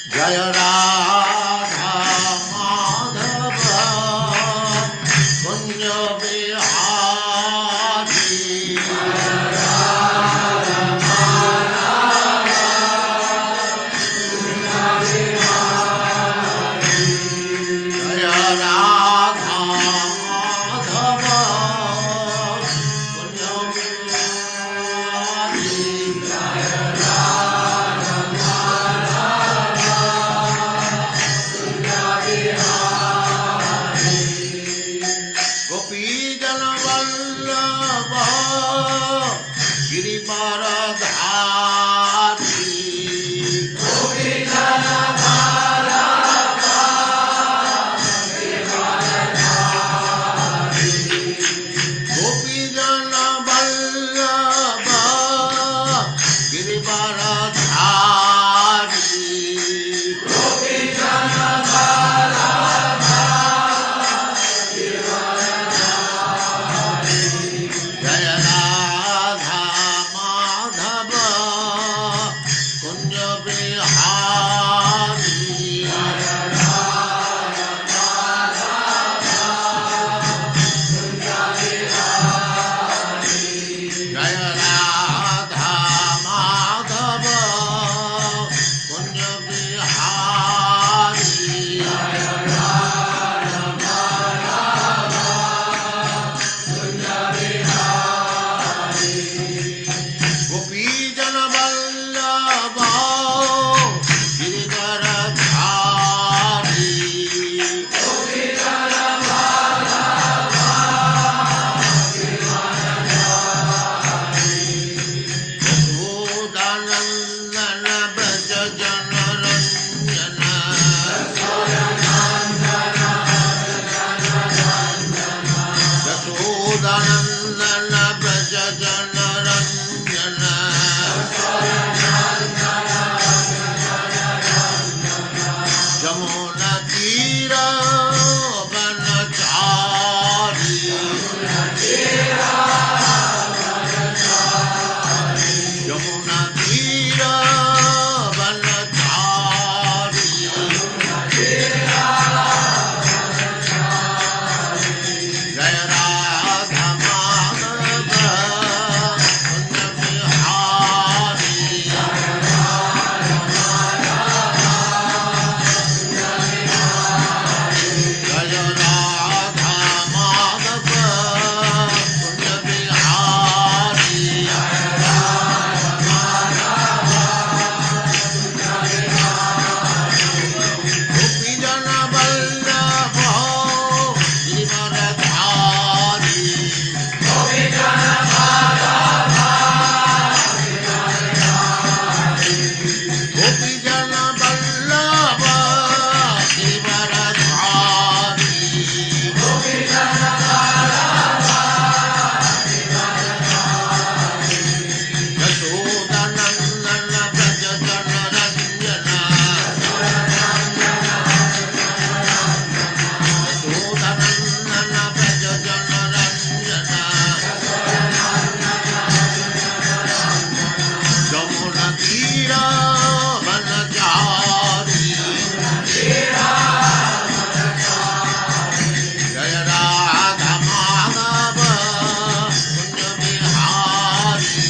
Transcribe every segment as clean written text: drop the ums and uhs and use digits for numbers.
जय राधा माधव कुंज बिहारी। जय राधा माधव कुंज बिहारी। गोपीजन वल्लभ गिरिवरधारी। गोपीजन वल्लभ गिरिवरधारी। जय राधा माधव कुंज बिहारी। जय राधा माधव कुंज बिहारी। गोपीजन वल्लभ गिरिवरधारी। यशोदानंदन व्रज जनरंजन। यशोदानंदन व्रज जनरंजन। जमुना तीर वनचारी। यमुना तीर वनचारी। जय राधा माधव कुंज बिहारी। जय राधा माधव कुंज बिहारी। गोपीजन वल्लभ गिरिवरधारी। गोपीजन वल्लभ गिरिवरधारी। यशोदानंदन व्रज जनरंजन। यशोदानंदन व्रज जनरंजन। जमुना तीर वनचारी। जय राधा माधव कुंज बिहारी।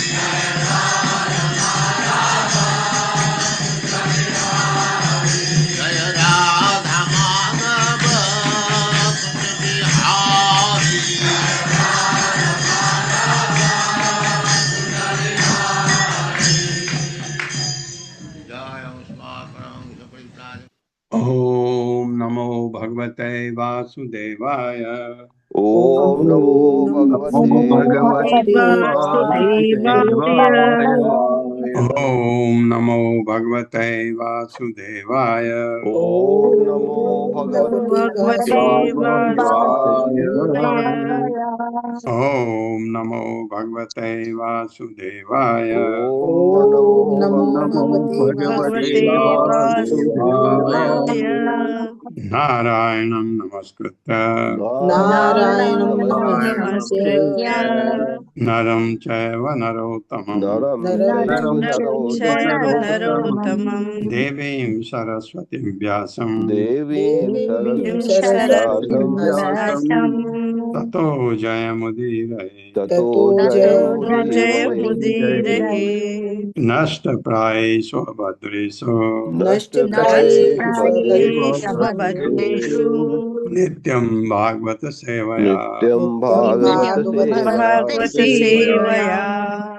जय राधा माधव कुंज बिहारी। जय उस्माकं सपरिव्राजक। ओम नमो भगवते वासुदेवाय। ओम नमो भगवते वासुदेवाय। ओम नमो भगवते वासुदेवाय। ओम नमो भगवते वासुदेवाय। ओम नमो भगवते वासुदेवाय। ओम नमो भगवते वासुदेवाय। नारायणं नमस्कृत्य नारायणं नमस्कृत्य नरं चैव नरोत्तमं नरं चैव नरोत्तमम् देवीं सरस्वतीं व्यासं देवीं देवीं सरस्वतीं सरस्वतीं व्यासं व्यासं ततो जयमुदीरये ततो ततो जयमुदीरये नष्टप्रायेषु भद्रेषु नष्टप्रायेषु नष्टप्रायेषु भद्रेषु भद्रेषु नित्यं भागवत सेवया नित्यं नित्यं भागवत भगवती सेवया सेवया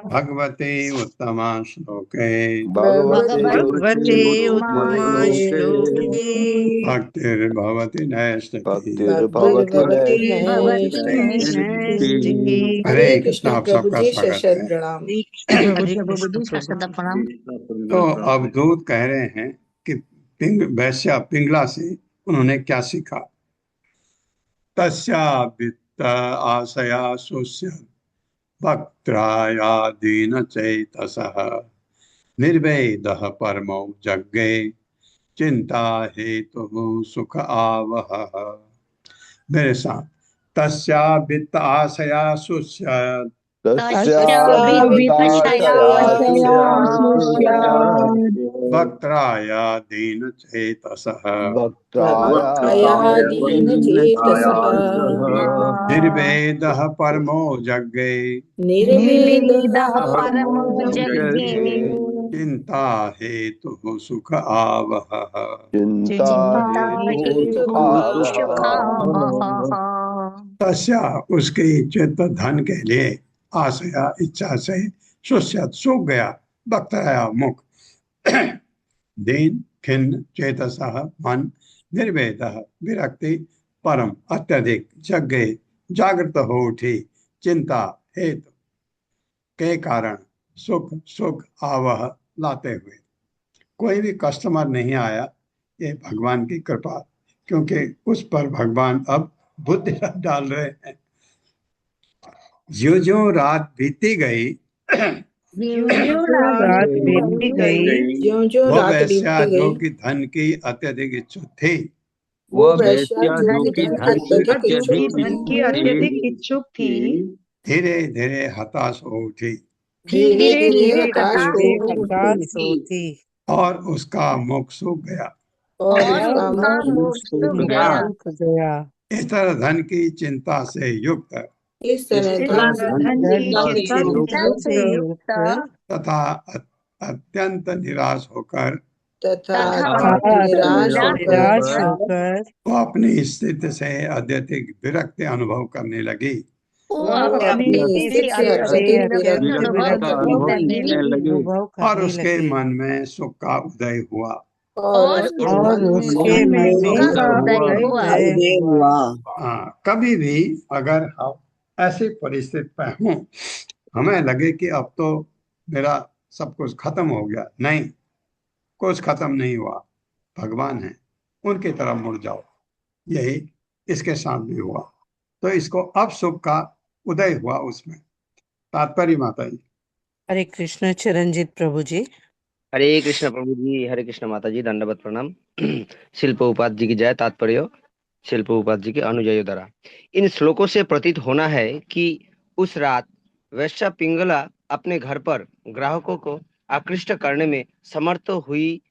भगवते उत्तमा श्लोके भगवते उत्तमा श्लोके श्लोके भक्तिर्भवति नैष्ठिकी। भक्तिर्भवति भक्तिर्भवति भगवती नैष्ठिकी। नैष्ठिकी। हरे हरे कृष्ण, कृष्ण आप प्रभु सबका जी, स्वागत शत है। प्रणाम। हरे कृष्ण प्रभु। तो अवधूत कह रहे हैं कि वैश्या पिंगला से उन्होंने क्या सीखा। तस्या वित्त आशया सुस्य वक्त्राया दीन चैतसः निर्वेदः परमौ जग्गे चिंता हेतु सुख आवह। मेरे साथ, तस्या वित्त आशया सुस्य तस्याभित्ताशया सुस्यात् वक्त्राया दीन चेतसः भक्ताया दीनचेतसः निर्वेदः परमो जग्गे निर्वेदः परमो जग्गे चिंता हेतु सुख आवह। चिंता हेतु सुखावह। तस्या उसके चित्त धन के लिए आशया इच्छा से सुस्यत सूख गया, वक्त्राया मुख, दीन खिन्न चेतसः मन, निर्वेदः विरक्ति, परम अत्यधिक, जग्गे जागृत हो उठी, चिंता हेतु के कारण, सुख सुख आवह लाते हुए। कोई भी कस्टमर नहीं आया, ये भगवान की कृपा, क्योंकि उस पर भगवान अब बुद्धि डाल रहे हैं। जो रात बीती गई रात बीती गई ज्यों-ज्यों वो रात वैश्या बीतती जो गई, कि धन की अत्यधिक इच्छुक थी, वो वैश्या जो कि धन की अत्यधिक इच्छुक धन थी, की अत्यधिक इच्छुक थी, धीरे धीरे हताश हो उठी धीरे धीरे धीरे धीरे हताश हो हताश होती और उसका मुख सूख गया। और उसका मुख सूख गया। इस तरह धन की चिंता से युक्त इस तरह इस धन धन की चिंता से युक्त तथा अत्यंत निराश होकर तथा था निराश होकर निराश होकर वो अपनी स्थिति से अत्यधिक विरक्ति अनुभव करने लगी। वो अपनी स्थिति से अत्यधिक विरक्त अनुभव और करने उसके लगी मन में सुख का उदय हुआ। और उसके और मन उसके में मन में उदय हुआ। कभी भी अगर हम ऐसी परिस्थिति पे हों, हमें लगे कि अब तो मेरा सब कुछ खत्म हो गया, नहीं, कुछ खत्म नहीं हुआ, भगवान है, उनकी तरफ मुड़ जाओ। यही इसके साथ भी हुआ। तो इसको अब सुख का उदय हुआ उसमें। तात्पर्य माता जी। हरे कृष्ण चिरंजीत प्रभु जी। हरे कृष्ण प्रभु जी, हरे कृष्ण माता जी, दंडवत प्रणाम। शिल्प उपाध्याय जी की जय। तात्पर्य शिल्प उपाध्याय जी के अनुयायी द्वारा इन श्लोकों से प्रतीत होना है कि उस रात वैश्या पिंगला अपने घर पर ग्राहकों को आकृष्ट करने में समर्थ हुई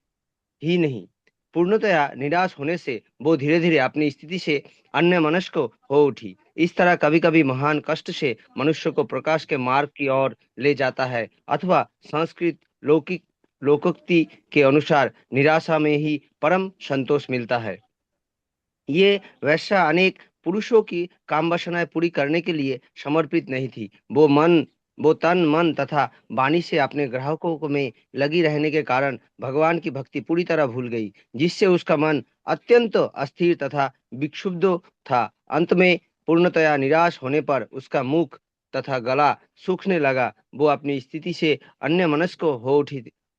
ही नहीं। पूर्णतया निराश होने से वो धीरे धीरे अपनी स्थिति से अन्य मनस्क हो उठी। इस तरह कभी कभी महान कष्ट से मनुष्य को प्रकाश के मार्ग की ओर ले जाता है, अथवा संस्कृत लौकिक लोकोक्ति के अनुसार निराशा में ही परम संतोष मिलता है। ये वैश्या अनेक पुरुषों की काम वासनाएं पूरी करने के लिए समर्पित नहीं थी। वो तन मन तथा वाणी से अपने ग्राहकों में लगी रहने के कारण भगवान की भक्ति पूरी तरह भूल गई, जिससे उसका मन अत्यंत अस्थिर तथा विक्षुब्ध था। अंत में पूर्णतया निराश होने पर उसका मुख तथा गला सूखने लगा। वो अपनी स्थिति से अन्य मनस्क हो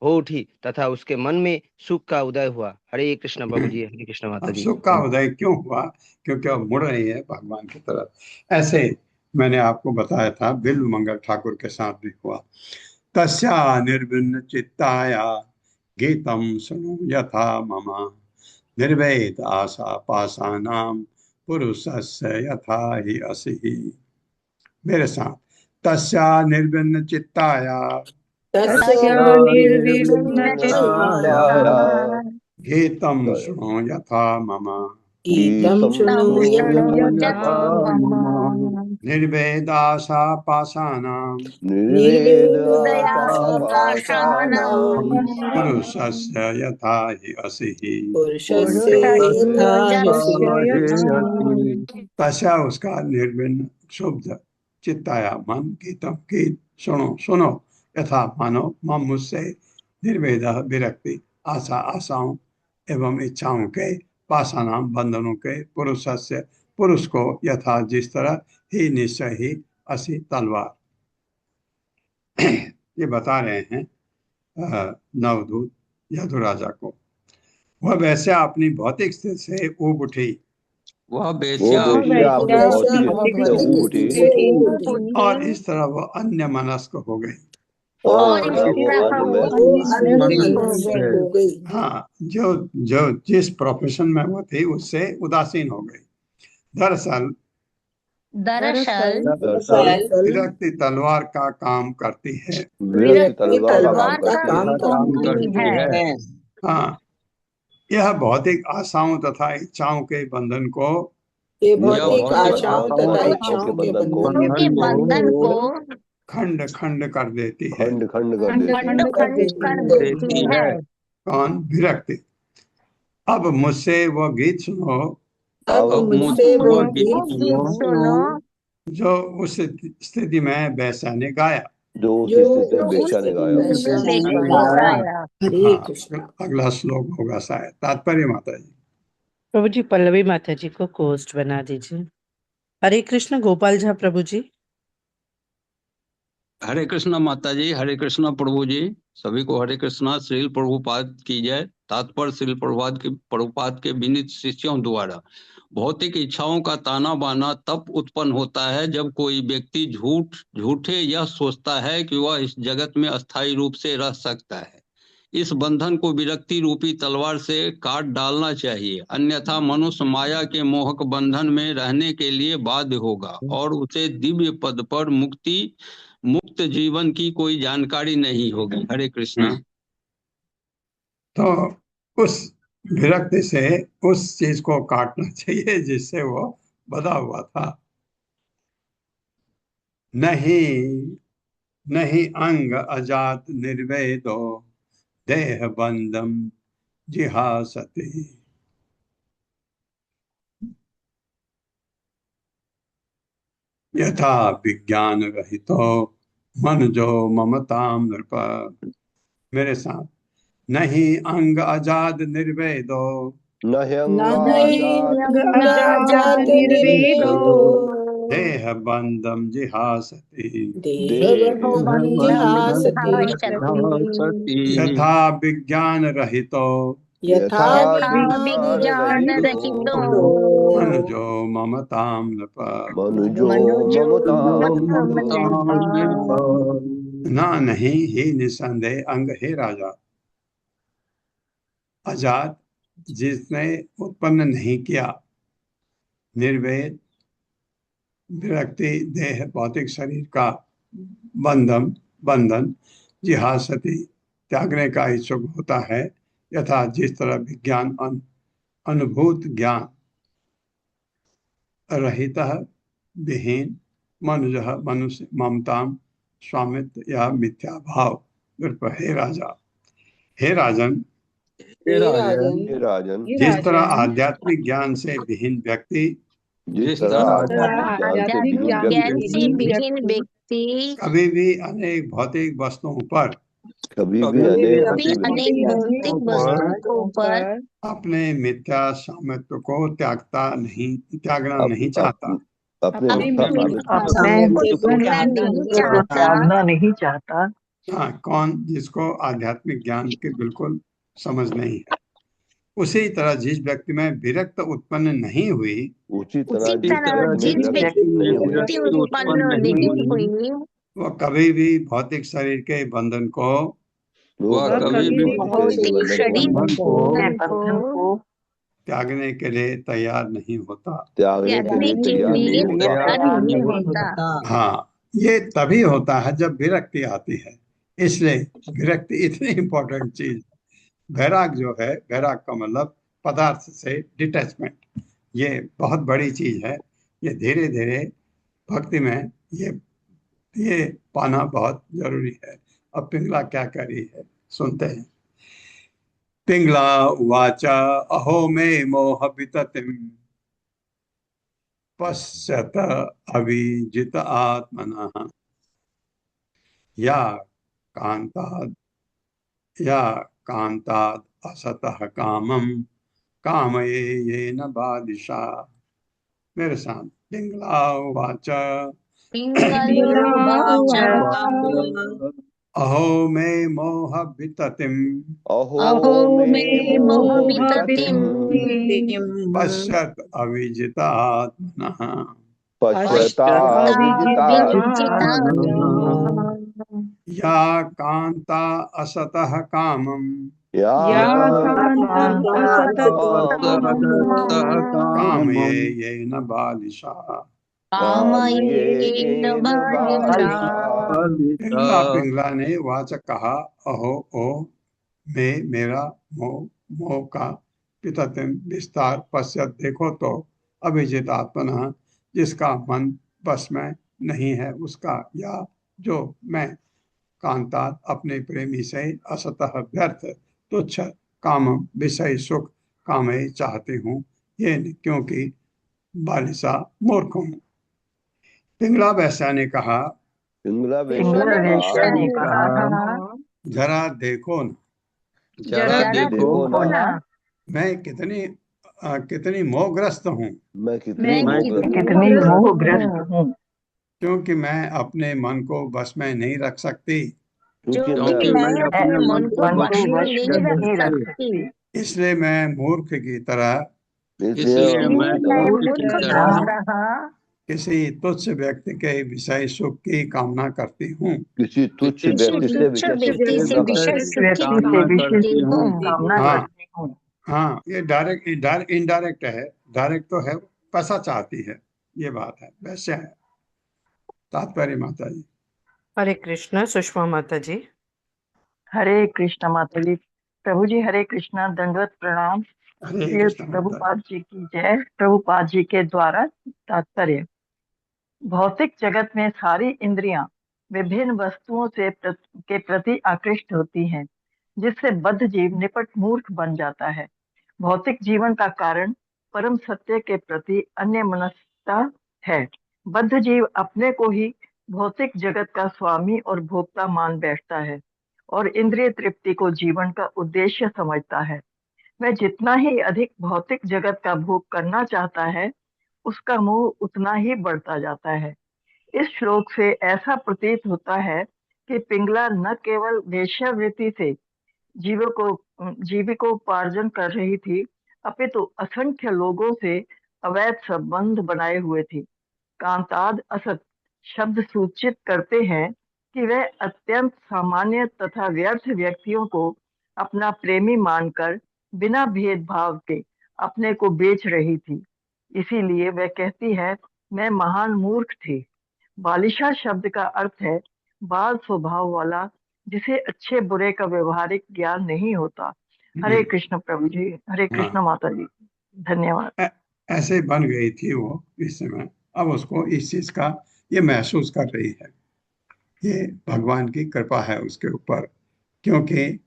उठी तथा उसके मन में सुख का उदय हुआ। हरे कृष्ण प्रभु जी, हरे कृष्ण माता अब जी। सुख का उदय क्यों हुआ? क्योंकि अब मुड़ रही है भगवान की तरफ। ऐसे मैंने आपको बताया था, बिल्व मंगल ठाकुर के साथ भी हुआ। तस्या निर्विन्न चित्ताया गीतम सुनो यथा मम निर्वेद आशा पासानाम पुरुषस्य यथा ही असि। मेरे साथ, तस्या निर्विन्न चित्ताया तस्य निर्विघ्नचित्ताया गीतं शृणु यथा मम गीतं शृणु यथा निर्वेदाशा पाषाणां निर्वेदासापाषाणां पुरुषस्य यथा हि असिः पुरुषस्य यथा तस्या उसका निर्विघ्न शुद्ध चित्ताया मन गीतम गीत सुनो सुनो यथा मानो मम मुझसे निर्वेद विरक्ति आशा आशाओं एवं इच्छाओं के पाषाणाम बंधनों के पुरुषस्य पुरुष को यथा जिस तरह ही निश्चय ही असी तलवार। ये बता रहे हैं नवदूत यदुराजा को। वह वैसे अपनी भौतिक स्थिति से ऊब उठी वह वो बेस्या बेश्या अपनी भौतिक स्थिति से ऊब उठी और इस तरह वह अन्य मनस्क हो गई। और वो अन्यमनस्क हो गई। हाँ, जो जो जिस प्रोफेशन में वो थी उससे उदासीन हो गई। दरअसल विरक्ति तलवार का काम करती है। विरक्ति तलवार का काम करती है। हाँ, यह भौतिक आशाओं तथा इच्छाओं के बंधन को ये भौतिक आशाओं तथा इच्छाओं के बंधन को खंड खंड कर देती है। खंड कर देती है। कौन? विरक्ति। अब मुझसे वो गीत सुनो अब मुझसे वो गीत सुनो जो उस स्थिति में वैसा ने गाया। जो वैसा ने गाया। हरे कृष्ण। अगला श्लोक होगा शायद। तात्पर्य माता जी। प्रभु जी पल्लवी माता जी को कोस्ट बना दीजिए। हरे कृष्ण गोपाल झा प्रभु जी। हरे कृष्णा माता जी, हरे कृष्णा प्रभु जी, सभी को हरे कृष्णा। श्रील प्रभुपाद की जय। तात्पर्य श्रील प्रभुपाद के विनीत शिष्यों द्वारा भौतिक इच्छाओं का ताना बाना तब उत्पन्न होता है जब कोई व्यक्ति झूठे यह सोचता है कि वह इस जगत में अस्थायी रूप से रह सकता है। इस बंधन को विरक्ति रूपी तलवार से काट डालना चाहिए, अन्यथा मनुष्य माया के मोहक बंधन में रहने के लिए बाध्य होगा और उसे दिव्य पद पर मुक्त जीवन की कोई जानकारी नहीं होगी। हरे कृष्णा। तो उस विरक्ति से उस चीज को काटना चाहिए जिससे वो बधा हुआ था। नहीं अंग अजात निर्वेदो देह बंधम जिहासति। यथा विज्ञान रहितो मन जो ममताम नृप। मेरे साथ। नहीं अंग अजाद निर्वेदो देह बंधम जिहासति। यथा विज्ञान रहितो मनुजो ममताम नृप। ना नहीं ही निसंदेह अंग हे राजा अजात जिसने उत्पन्न नहीं किया। निर्वेद विरक्ति देह भौतिक शरीर का बंधन जिहासति त्यागने का इच्छुक होता है। यथा जिस तरह विज्ञान अनुभूत ज्ञान रहित विहीन मनुष्य ममताम स्वामित्व या मिथ्या भाव। हे राजा हे राजन जिस तरह आध्यात्मिक ज्ञान से विहीन व्यक्ति कभी भी अनेक भौतिक वस्तुओं पर अपने मिथ्या स्वामित्व को त्यागना नहीं चाहता। हाँ, कौन? जिसको आध्यात्मिक ज्ञान की बिल्कुल समझ नहीं है। उसी तरह जिस व्यक्ति में विरक्त उत्पन्न नहीं हुई वह कभी भी भौतिक शरीर के बंधन को त्यागने के लिए तैयार नहीं होता। हाँ, ये तभी होता है जब विरक्ति आती है। इसलिए विरक्ति इतनी इंपॉर्टेंट चीज। वैराग जो है, वैराग का मतलब पदार्थ से डिटैचमेंट, ये बहुत बड़ी चीज है। ये धीरे धीरे भक्ति में ये पाना बहुत जरूरी है। अब पिंगला क्या कह रही है सुनते हैं। पिंगला उवाच अहो मे मोह विततिम पश्यत अविजित आत्मनः या कांताद या कांताद असतः कामम कामये येन बालिशा। मेरे साथ। पिंगला उवाच पिङ्गलौवाच अहो मे मोह विततिम अहो मे मोहविततिं पश्यत अविजित आत्मनः पश्चाविजिता या कांता असतः कामम या कान्ता कामये येन बालिशा। कामयेन बालिशा पिंगला ने वाच कहा, अहो ओ मैं मेरा मोह मोह का पिततिम विस्तार पश्चात देखो तो अभिजित आत्मना जिसका मन बस में नहीं है उसका, या जो मैं कांता अपने प्रेमी से असतः व्यर्थ तुच्छ काम विषय सुख कामय चाहती हूँ, ये क्योंकि बालिशा मूर्ख हूँ। पिंगला वैश्या ने कहा, पिंगला वेश्या ने कहा जरा देखो न जरा देखो ना मैं कितनी मोहग्रस्त हूँ, मैं मैं कितनी मोहग्रस्त हूँ क्योंकि मैं अपने मन को बस में नहीं रख सकती। क्योंकि मैं अपने मन को वश में नहीं रख सकती इसलिए मैं मूर्ख की तरह इसलिए मैं मूर्ख की तरह किसी तुच्छ व्यक्ति के विषय सुख की कामना करती हूँ। किसी तुच्छ व्यक्ति से विषय सुख की कामना करती हूँ। हाँ हाँ, ये डायरेक्ट इनडायरेक्ट है। डायरेक्ट तो है, पैसा चाहती है, ये बात है, वैसे है। तात्पर्य माता जी। हरे कृष्णा। सुषमा माता जी। हरे कृष्णा माता जी। प्रभु जी हरे कृष्णा, दंडवत प्रणाम। हरे श्री कृष्ण माता प्रभुपाद जी की जय। प्रभुपाद जी के द्वारा तात्पर्य। भौतिक जगत में सारी इंद्रियां विभिन्न वस्तुओं के प्रति आकृष्ट होती हैं, जिससे बद्ध जीव निपट मूर्ख बन जाता है। भौतिक जीवन का कारण परम सत्य के प्रति अन्य मनस्कता है। बद्ध जीव अपने को ही भौतिक जगत का स्वामी और भोक्ता मान बैठता है और इंद्रिय तृप्ति को जीवन का उद्देश्य समझता है। वह जितना ही अधिक भौतिक जगत का भोग करना चाहता है, उसका मोह उतना ही बढ़ता जाता है। इस श्लोक से ऐसा प्रतीत होता है कि पिंगला न केवल वेश्यावृत्ति से जीविकोपार्जन कर रही थी, अपितु असंख्य लोगों से अवैध संबंध बनाए हुए थी। कांताद असत शब्द सूचित करते हैं कि वह अत्यंत सामान्य तथा व्यर्थ व्यक्तियों को अपना प्रेमी मानकर बिना भेदभाव के अपने को बेच रही थी। इसीलिए वह कहती है, मैं महान मूर्ख थी। बालिशा शब्द का अर्थ है बाल स्वभाव वाला, जिसे अच्छे बुरे का व्यवहारिक ज्ञान नहीं होता। हरे कृष्ण प्रभु जी। हरे कृष्ण माता जी। धन्यवाद। ऐसे बन गई थी वो इस समय। अब उसको इस चीज का ये महसूस कर रही है। ये भगवान की कृपा है उसके ऊपर, क्योंकि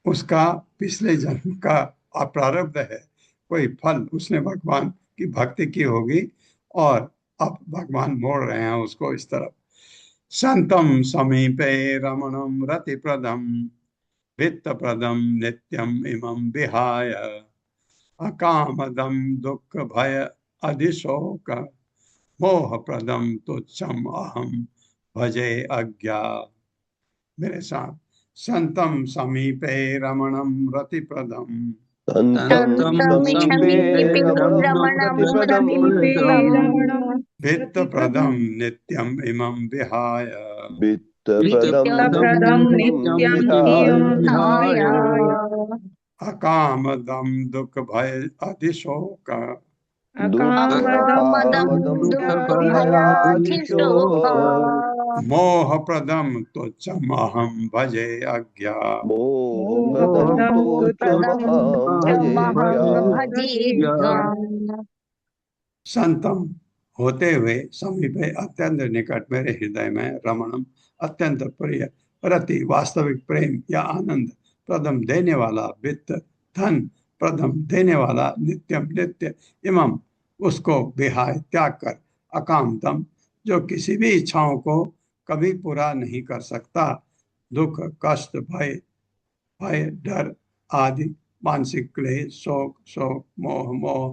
उसका पिछले जन्म का प्रारब्ध है। कोई फल उसने भगवान की भक्ति की होगी और अब भगवान मोड़ रहे हैं उसको इस तरफ। संतम समीपे रमणम रतिप्रदम वित्तप्रदम नित्यम इमं विहाय अकामदम दुख भय अधिशोक मोहप्रदम तुच्छम अहम भजे अज्ञा। मेरे साथ। संतम समीपे रमणम रतिप्रदम वित्तप्रदम नित्यम इमं विहाय अकामदम दुख भय अधिशोक अकामदं दुःखभयाधिशोक मोह प्रदम तुच्छमहं भजे अज्ञा मोहप्रदं तुच्छमहं भजेऽहम्। संतम होते हुए समीपे अत्यंत निकट मेरे हृदय में रमणम अत्यंत प्रिय रति वास्तविक प्रेम या आनंद प्रदम देने वाला वित्त धन प्रदम देने वाला नित्यम नित्य इमम उसको विहाय त्याग कर अकामतम जो किसी भी इच्छाओं को कभी पूरा नहीं कर सकता दुख कष्ट भय भय डर आदि मानसिक क्लेश शोक मोह मोह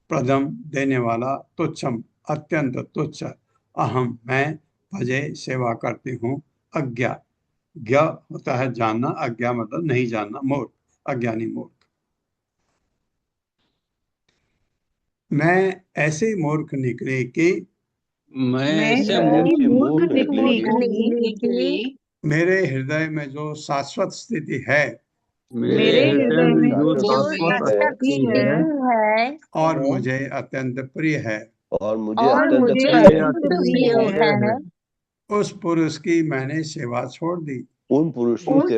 प्रदम देने वाला तुच्छम अत्यंत तुच्छ अहम मैं भजे सेवा करती हूँ अज्ञा ज्ञ होता है जानना अज्ञा मतलब नहीं जानना मूर्ख अज्ञानी मूर्ख मैं ऐसे मूर्ख निकले कि मैं ऐसे ऐसी मूर्ख मूर्ख निकली निकली मेरे हृदय में जो शाश्वत स्थिति है मेरे हृदय में जो जो शाश्वत स्थिति स्थिति है है और मुझे अत्यंत प्रिय है और मुझे मुझे अत्यंत प्रिय है, उस पुरुष की मैंने सेवा छोड़ दी उस पुरुष की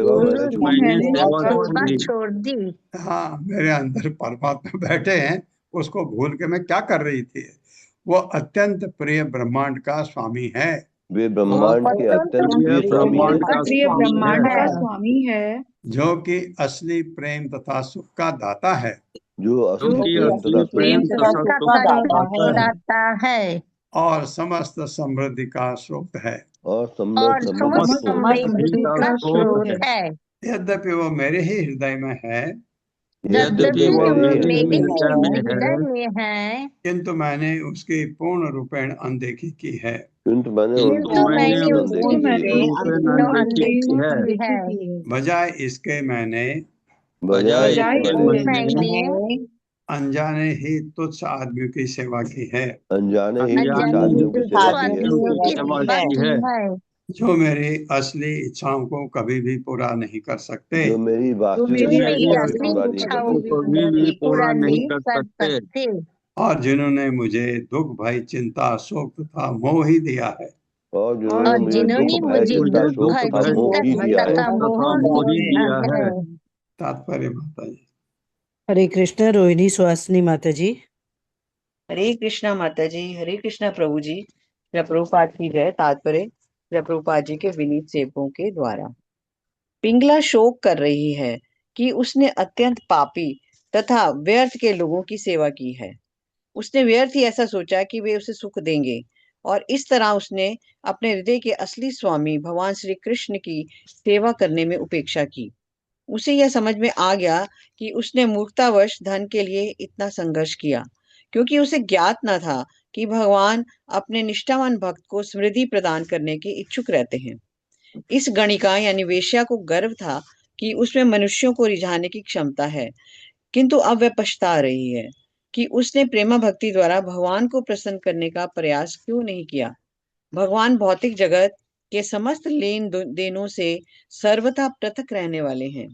मैंने सेवा छोड़ सेवा दी। छोड़ दी। हाँ मेरे अंदर परमात्मा बैठे हैं उसको भूल के मैं क्या कर रही थी वो अत्यंत प्रिय ब्रह्मांड का स्वामी है वे ब्रह्मांड के अत्यंत प्रिय ब्रह्मांड का स्वामी है, जो कि असली प्रेम तथा सुख का दाता है जो क्योंकि असली असली प्रेम तथा सुख का दाता है दाता है और समस्त समृद्धि का स्रोत है और समस्त समृद्धि का स्रोत है। है। यद्यपि वो मेरे ही हृदय में है यद्यपि वह मेरे ही हृदय में है में है, किंतु मैंने उसकी पूर्ण रूपेण अनदेखी की है किंतु मैंने किंतु मैंने उसकी उसकी रूपेण अनदेखी की है। है। बजाय इसके मैंने बजाय इसके मैंने अनजाने ही तुच्छ आदमियों की सेवा की है अनजाने ही कुछ अनजाने आदमियों की सेवा की आदमियों की सेवा की है है, जो मेरी असली इच्छाओं को कभी भी पूरा नहीं कर सकते जो मेरी जो वास्तविक मेरी इच्छाओं असली को पूरा नहीं कर इच्छाओं को सकते कभी भी पूरा नहीं कर सकते और जिन्होंने मुझे दुख भय चिंता शोक तथा मोह ही दिया है और और जिन्होंने मुझे दुख भय मुझे चिंता शोक दुख तथा भय मोह ही दिया है। तथा मोह ही दिया है। तात्पर्य माता जी हरे कृष्ण रोहिणी सुहासिनी माता जी। हरे कृष्णा माता जी, हरे कृष्णा प्रभु जी। श्री प्रभुपाद की जय। तात्पर्य श्री प्रभुपाद जी के विनीत सेवकों के द्वारा। पिंगला शोक कर रही है कि उसने अत्यंत पापी तथा व्यर्थ के लोगों की सेवा की है। उसने व्यर्थ ही ऐसा सोचा कि वे उसे सुख देंगे और इस तरह उसने अपने हृदय के असली स्वामी भगवान श्री कृष्ण की सेवा करने में उपेक्षा की। उसे यह समझ में आ गया कि उसने मूर्खतावश धन के लिए इतना संघर्ष किया, क्योंकि उसे ज्ञात न था कि भगवान अपने निष्ठावान भक्त को समृद्धि प्रदान करने के इच्छुक रहते हैं। इस गणिका यानी वेश्या को गर्व था कि उसमें मनुष्यों को रिझाने की क्षमता है, किंतु अब वह पछता रही है कि उसने प्रेमा भक्ति द्वारा भगवान को प्रसन्न करने का प्रयास क्यों नहीं किया। भगवान भौतिक जगत के समस्त लेन देनों से सर्वथा पृथक रहने वाले हैं।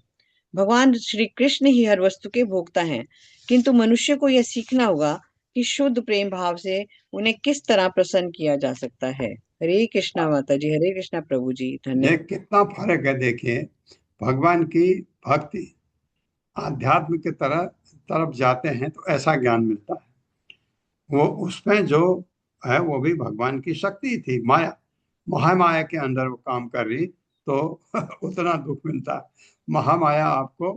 भगवान श्री कृष्ण ही हर वस्तु के भोक्ता हैं, किंतु मनुष्य को यह सीखना होगा कि शुद्ध प्रेम भाव से उन्हें किस तरह प्रसन्न किया जा सकता है। हरे कृष्णा माता जी, हरे कृष्णा प्रभु जी, ये धन्यवाद। कितना फर्क है देखिए भगवान की भक्ति आध्यात्म के तरफ जाते हैं तो ऐसा ज्ञान मिलता है वो उसमें जो है वो भी भगवान की शक्ति थी माया महामाया के अंदर वो काम कर रही तो उतना दुख मिलता है महामाया आपको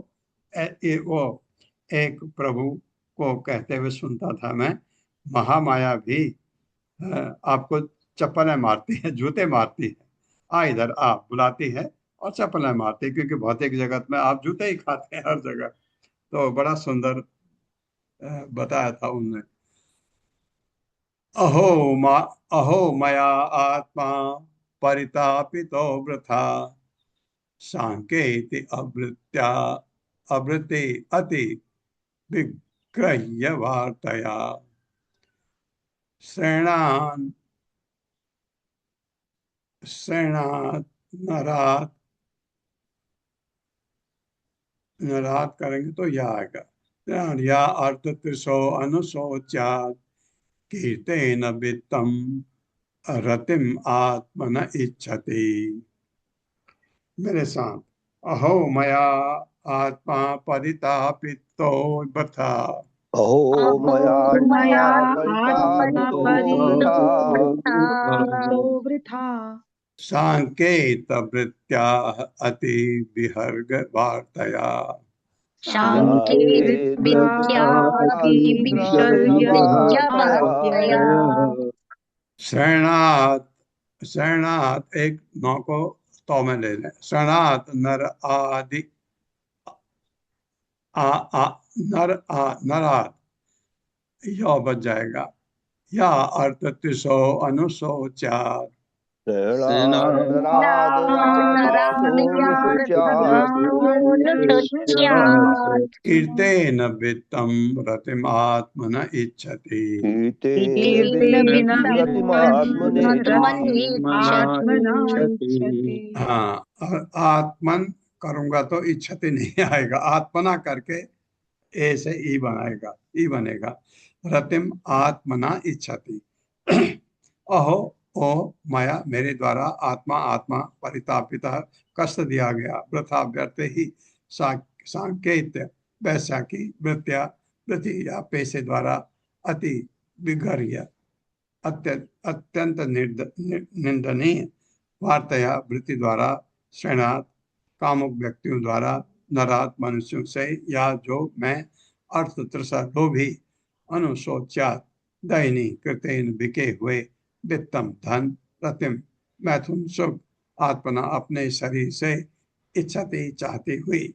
वो एक प्रभु को कहते हुए सुनता था मैं महामाया भी आपको चप्पलें मारती है जूते मारती है आ इधर आ बुलाती है और चप्पलें मारती है क्योंकि भौतिक जगत में आप जूते ही खाते हैं हर जगह तो बड़ा सुंदर बताया था उनने अहो मया आत्मा परितापितो वृथा सांकेति अवृत्ति अति विग्रह्य वार्तया श्रेणान श्रेणात नरात नरात करेंगे तो यह आएगा या अर्थत्रिशो अनुशोच्या कीर्तेन वित्तम रतिम आत्मन इच्छति। मेरे साथ, अहो मया आत्मा परितापितो वृथा। अहो मया मया परितापितो वृथा सांकेत वृत्त्या अति विहर्ग वार्तया। शरणात एक नौ को तो में ले लें। शरणात नर आदि नरात यो बच जाएगा। या अर्थत्रिशो अनुशोचात कीर्तेन वित्तम रतिम आत्मन इच्छति। हाँ, और आत्मन करूंगा तो इच्छति नहीं आएगा, आत्मना करके ए से ई बनाएगा, ई बनेगा। रतिम आत्मना इच्छति। अहो ओ माया, मेरे द्वारा आत्मा आत्मा परितापिता कष्ट दिया गया, वृथा व्यर्थ ही। सांकेत वैसा की वृत्तिया वृत्ति या पैसे द्वारा अति विघर्य अत्यंत निंदनीय वार्तया वृत्ति द्वारा श्रेणात कामुक व्यक्तियों द्वारा नरात मनुष्यों से, या जो मैं अर्थ तृषा लोभी अनुशोच्यात दैनी कृतेन बिके हुए वित्तम धन रतिम मैथुन सुख आत्मना अपने शरीर से इच्छति चाहती हुई।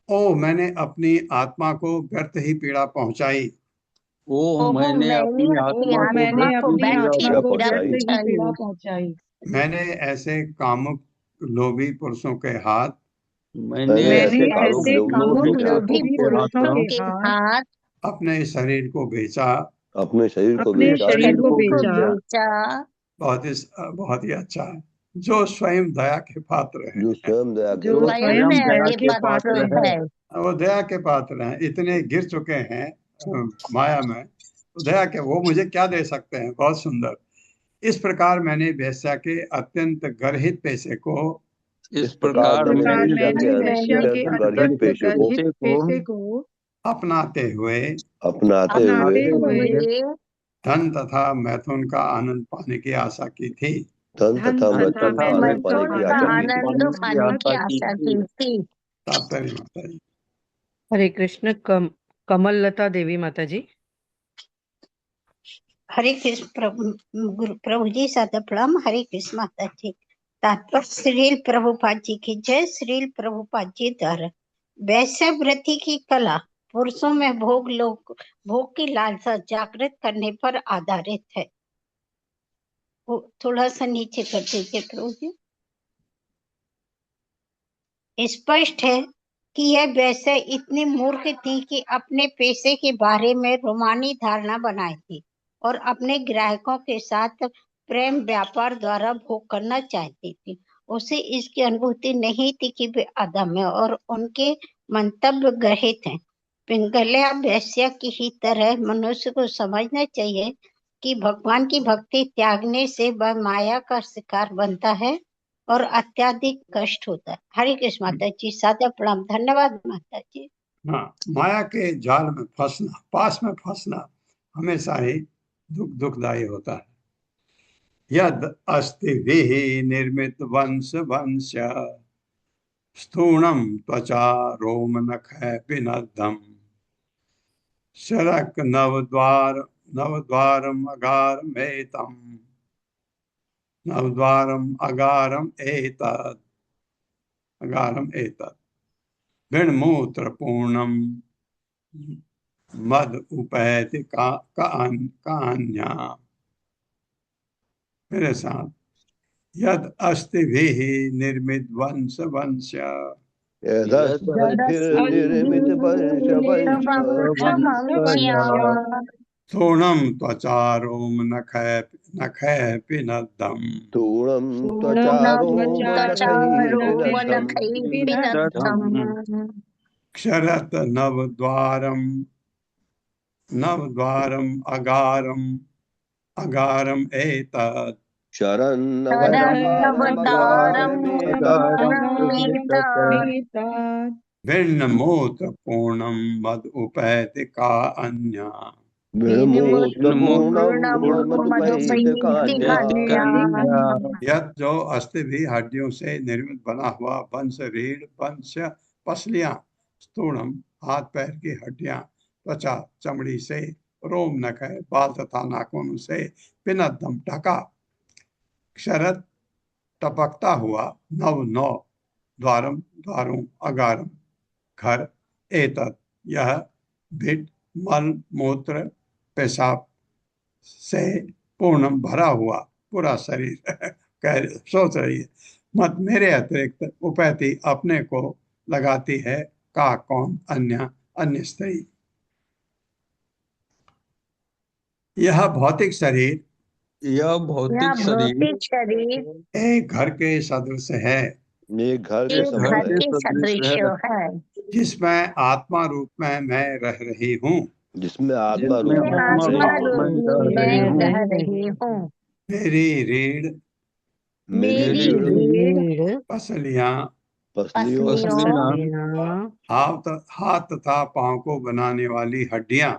ओ मैंने अपनी आत्मा को व्यर्थ ही पीड़ा पहुंचाई। ओ मैंने अपनी आत्मा को पीड़ा पहुंचाई। मैंने ऐसे कामुक लोभी पुरुषों के हाथ मैंने ऐसे कामुक लोभी पुरुषों के हाथ अपने शरीर को बेचा। अपने शरीर को बेचा। बहुत ही अच्छा है। जो स्वयं दया के पात्र हैं, जो स्वयं दया के पात्र है, वो दया के पात्र हैं। इतने गिर चुके हैं माया में, तो दया के वो मुझे क्या दे सकते हैं। बहुत सुंदर। इस प्रकार मैंने वेश्या के अत्यंत गर्हित पैसे को इस प्रकार मैंने पैसे को अपनाते हुए धन तथा मैथुन का आनंद पाने की आशा की थी। धन तथा मैथुन का आनंद पाने की आशा तात्पर्य माता जी। हरे कृष्ण। कमल लता देवी माता जी। हरे कृष्ण प्रभु जी सादा प्रणाम। हरे कृष्ण माता जी। तात्पर्य श्रील प्रभुपाद जी की जय। श्रील प्रभुपाद जी द्वारा वैश्यवृत्ति की कला पुरुषों में भोग की लालसा जागृत करने पर आधारित है। थोड़ा सा नीचे कर दीजिए प्रभु जी। स्पष्ट है कि यह वैश्य इतनी मूर्ख थी कि अपने पैसे के बारे में रोमानी धारणा बनाई थी और अपने ग्राहकों के साथ प्रेम व्यापार द्वारा भोग करना चाहती थी। उसे इसकी अनुभूति नहीं थी कि वे अधम है और उनके मंतव्य ग्रहित हैं। पिंगला वैश्य की ही तरह मनुष्य को समझना चाहिए कि भगवान की भक्ति त्यागने से वह माया का शिकार बनता है और अत्यधिक कष्ट होता है। हरे कृष्ण माता जी। सादा प्रणाम। धन्यवाद माता जी। हाँ, माया के जाल में फंसना, पास में फंसना हमेशा ही दुखदायी होता है। यद अस्ति विहि निर्मित वंश स्थूणम त्वचा रोम नख विनद्धम शरक नवद्वारम अगारम एतत् भिन्मूत्र पूर्णम मद उपैति कान्या। मेरे साथ, यद अस्ति विहि निर्मित वंश स्थूणम त्वचारोम नख पिनद्धम क्षरत नवद्वारम अगारम अगारम एतत् शरन्नवतारम् भिन्न मूत्र पूर्णम मद उपैति का अन्य यत जो अस्थि भी हड्डियों से निर्मित बना हुआ वंश रीढ़ वंश पसलियां स्थूणम हाथ पैर की हड्डियां त्वचा चमड़ी से रोम नख बाल तथा नाखून से पिनदम ढका क्षरत टपकता हुआ नौ द्वारम द्वारों अगारम घर एतत् यह भिट मल मूत्र पेशाब से पूर्णम भरा हुआ पूरा शरीर कह सोच रही है मत मेरे अतिरिक्त उपैति अपने को लगाती है का कौन अन्य स्त्री। यह भौतिक शरीर एक घर के सदृश है जिसमें आत्मा रूप में मैं रह रही हूँ मेरी रीढ़ पसलियां हाथ तथा पांव को बनाने वाली हड्डियां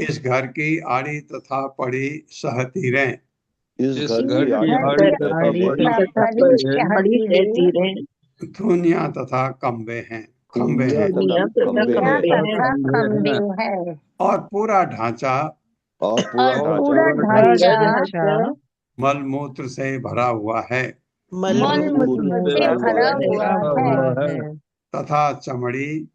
इस घर की आड़ी तथा पड़ी सहतीरें धुनिया तथा खंबे हैं और पूरा ढांचा मलमूत्र से भरा हुआ है तथा चमड़ी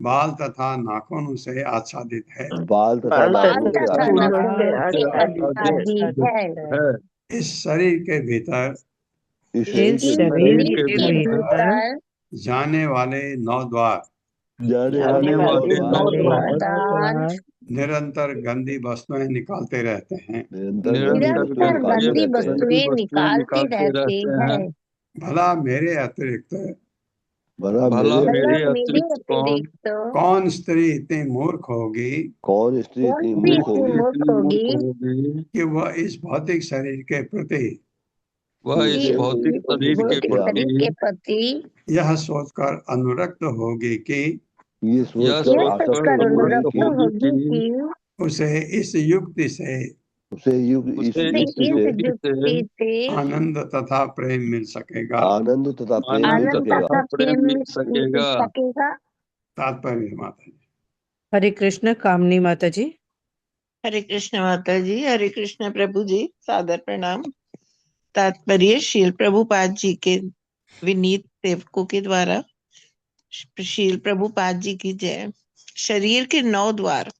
बाल तथा नाखूनों से आच्छादित है इस शरीर के भीतर जाने वाले 9 द्वार निरंतर गंदी वस्तुएं निकालते रहते हैं भला मेरे अतिरिक्त कौन स्त्री इतनी मूर्ख होगी कि वह इस भौतिक शरीर के प्रति यह सोचकर अनुरक्त होगी कि उसे इस युक्ति से आनंद तथा प्रेम मिल सकेगा तात्पर्य माता जी। हरे कृष्ण कामनी माता जी। हरे कृष्ण माता जी। हरे कृष्ण प्रभु जी। सादर प्रणाम। तात्पर्य शील प्रभुपाद जी के विनीत सेवकों के द्वारा। शील प्रभुपाद जी की जय। शरीर के 9 द्वार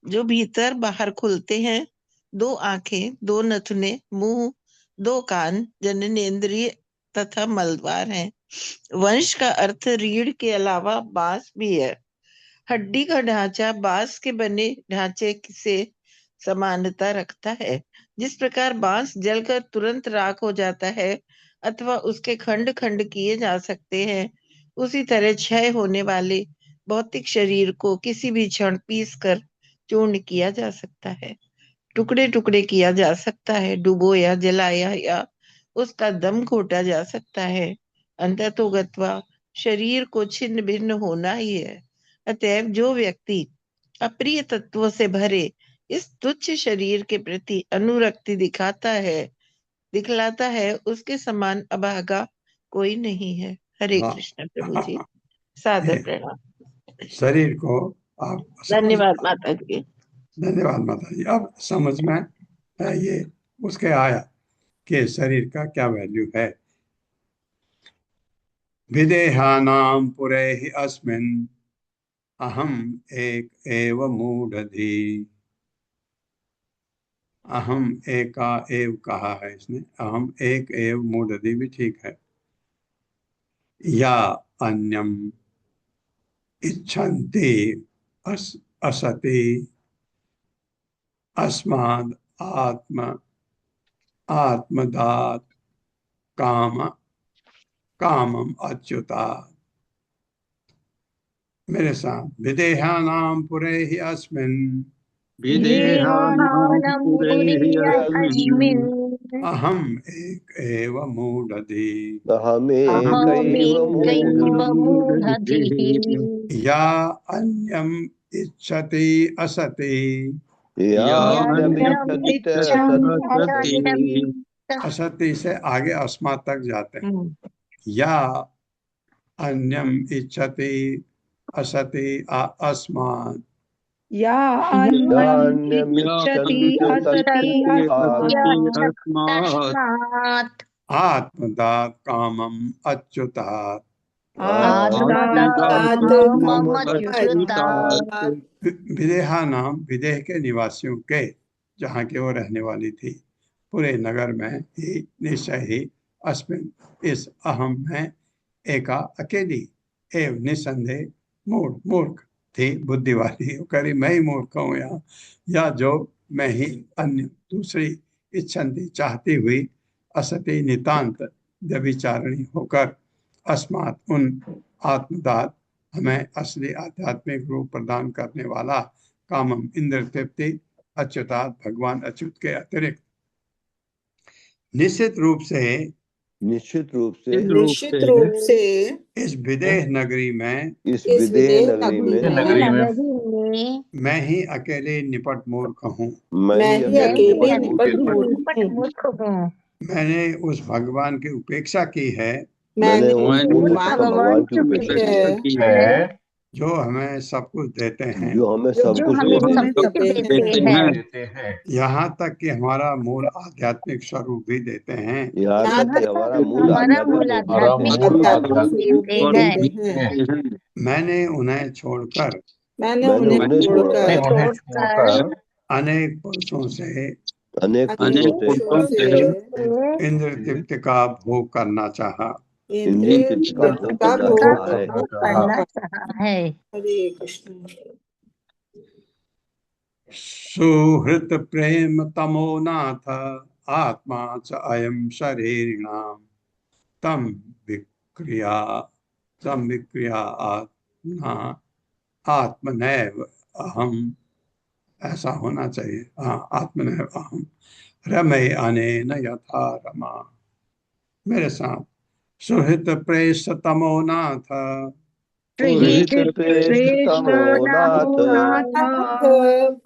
जो भीतर बाहर खुलते हैं, 2 आंखें, 2 नथुने, मुंह, 2 कान, जननेंद्रिय तथा मलद्वार हैं। वंश का अर्थ रीढ़ के अलावा बांस भी है। हड्डी का ढांचा बांस के बने ढांचे से समानता रखता है। जिस प्रकार बांस जलकर तुरंत राख हो जाता है अथवा उसके खंड खंड किए जा सकते हैं, उसी तरह क्षय होने वाले भौतिक शरीर को किसी भी क्षण पीस कर चूर्ण किया जा सकता है, टुकड़े टुकड़े किया जा सकता है, डुबोया, जलाया या उसका दम घोटा जा सकता है। अंततोगत्वा शरीर को छिन्न भिन्न होना ही है। अतएव जो व्यक्ति अप्रिय तत्वों से भरे इस तुच्छ शरीर के प्रति अनुरक्ति दिखलाता है, उसके समान अभागा कोई नहीं है। हरे कृष्ण प्रभु जी। सादर प्रणाम। शरीर को आप धन्यवाद माता जी। धन्यवाद माता जी। अब समझ में ये उसके आया कि शरीर का क्या वैल्यू है। विदेहानां पुरैहि अस्मिन् अहम एक एव मूढ़धि। अहम एका एव कहा है इसने, अहम एक एव मूढ़धि भी ठीक है। या अन्यम इच्छन्ति असति अस्माद् आत्मदात् कामम अच्युतात्। मेरे साथ, विदेहानां पुरे हि अस्मिन् विदेहानां पुरे अस्मिन् अहम एक एव मूढ़धि अहमेकैव मूढधीः या अन्यम इच्छति असति असति से आगे अस्मात् तक जाते हैं। या अन्यम इच्छति असति अस्मात् अस्मात् आत्मदात् कामम अच्युतात्। विदेहा नाम विदेह के निवासियों के, जहाँ के वो रहने वाली थी, पूरे नगर में ही निश्चय ही अस्मिन इस अहम में एका अकेली एवं निसंदेह मूर्ख थी, बुद्धि वाली। करी मैं ही मूर्ख हूँ यहाँ, या जो मैं ही अन्य दूसरी इच्छन्ति चाहती हुई असति नितांत व्यभिचारिणी होकर अस्मात् उन आत्मदात हमें असली आध्यात्मिक रूप प्रदान करने वाला कामम इंद्र तृप्ति अच्युतात् भगवान अच्युत के अतिरिक्त निश्चित रूप से इस विदेह नगरी में मैं ही अकेले निपट मूर्ख हूँ। मैंने उस भगवान की उपेक्षा की है जो हमें सब कुछ देते हैं, यहाँ तक कि हमारा मूल आध्यात्मिक स्वरूप भी देते हैं। मैंने उन्हें छोड़कर अनेक पुरुषों से इंद्र तृप्ति का भोग करना चाहा। सुहृत प्रेम तमो नाथ आत्मा च अयम शरीरिणां तम विक्रिया आत्मा आत्मनैव अहम। ऐसा होना चाहिए। हाँ, आत्मनैव अहम रमे अनेन यथा रमा। मेरे साथ, सुहृत प्रेष तमो नाथ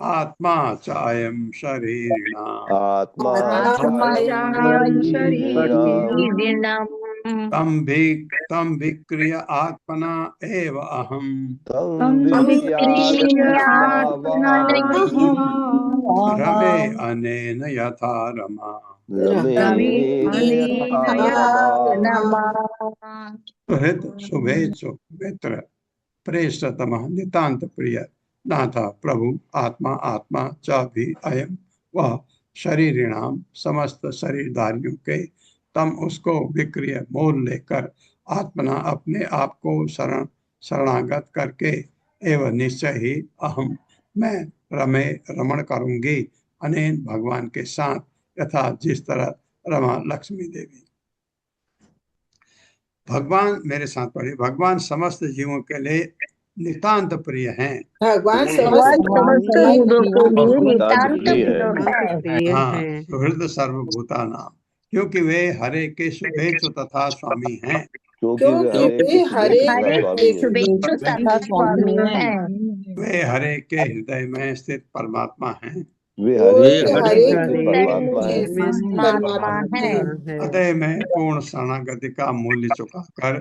आत्मा च अयम शरीरिणां तम विक्रिय आत्मना एव अहम रमे अनेन यथा रमा। सुहृद शुभेच्छु मित्र प्रेषतम नितांत प्रिय नाथ प्रभु आत्मा आत्मा च भी अयम वह शरीरिणाम समस्त शरीरधारियों के तम उसको विक्रिय मोल लेकर आत्मना अपने आप को शरणागत करके एवं निश्चय ही अहम मैं रमण करूंगी अनेन भगवान के साथ, यथा जिस तरह रमा लक्ष्मी देवी। भगवान, मेरे साथ पढ़िए, भगवान समस्त जीवों के लिए नितांत प्रिय हैं। भगवान हृदय सर्वभूता नाम, क्योंकि वे हरे के शुभेच्छु तथा स्वामी हैं। वे हरे के हृदय में स्थित परमात्मा हैं। अतः मैं पूर्ण शरणागति का मूल्य चुकाकर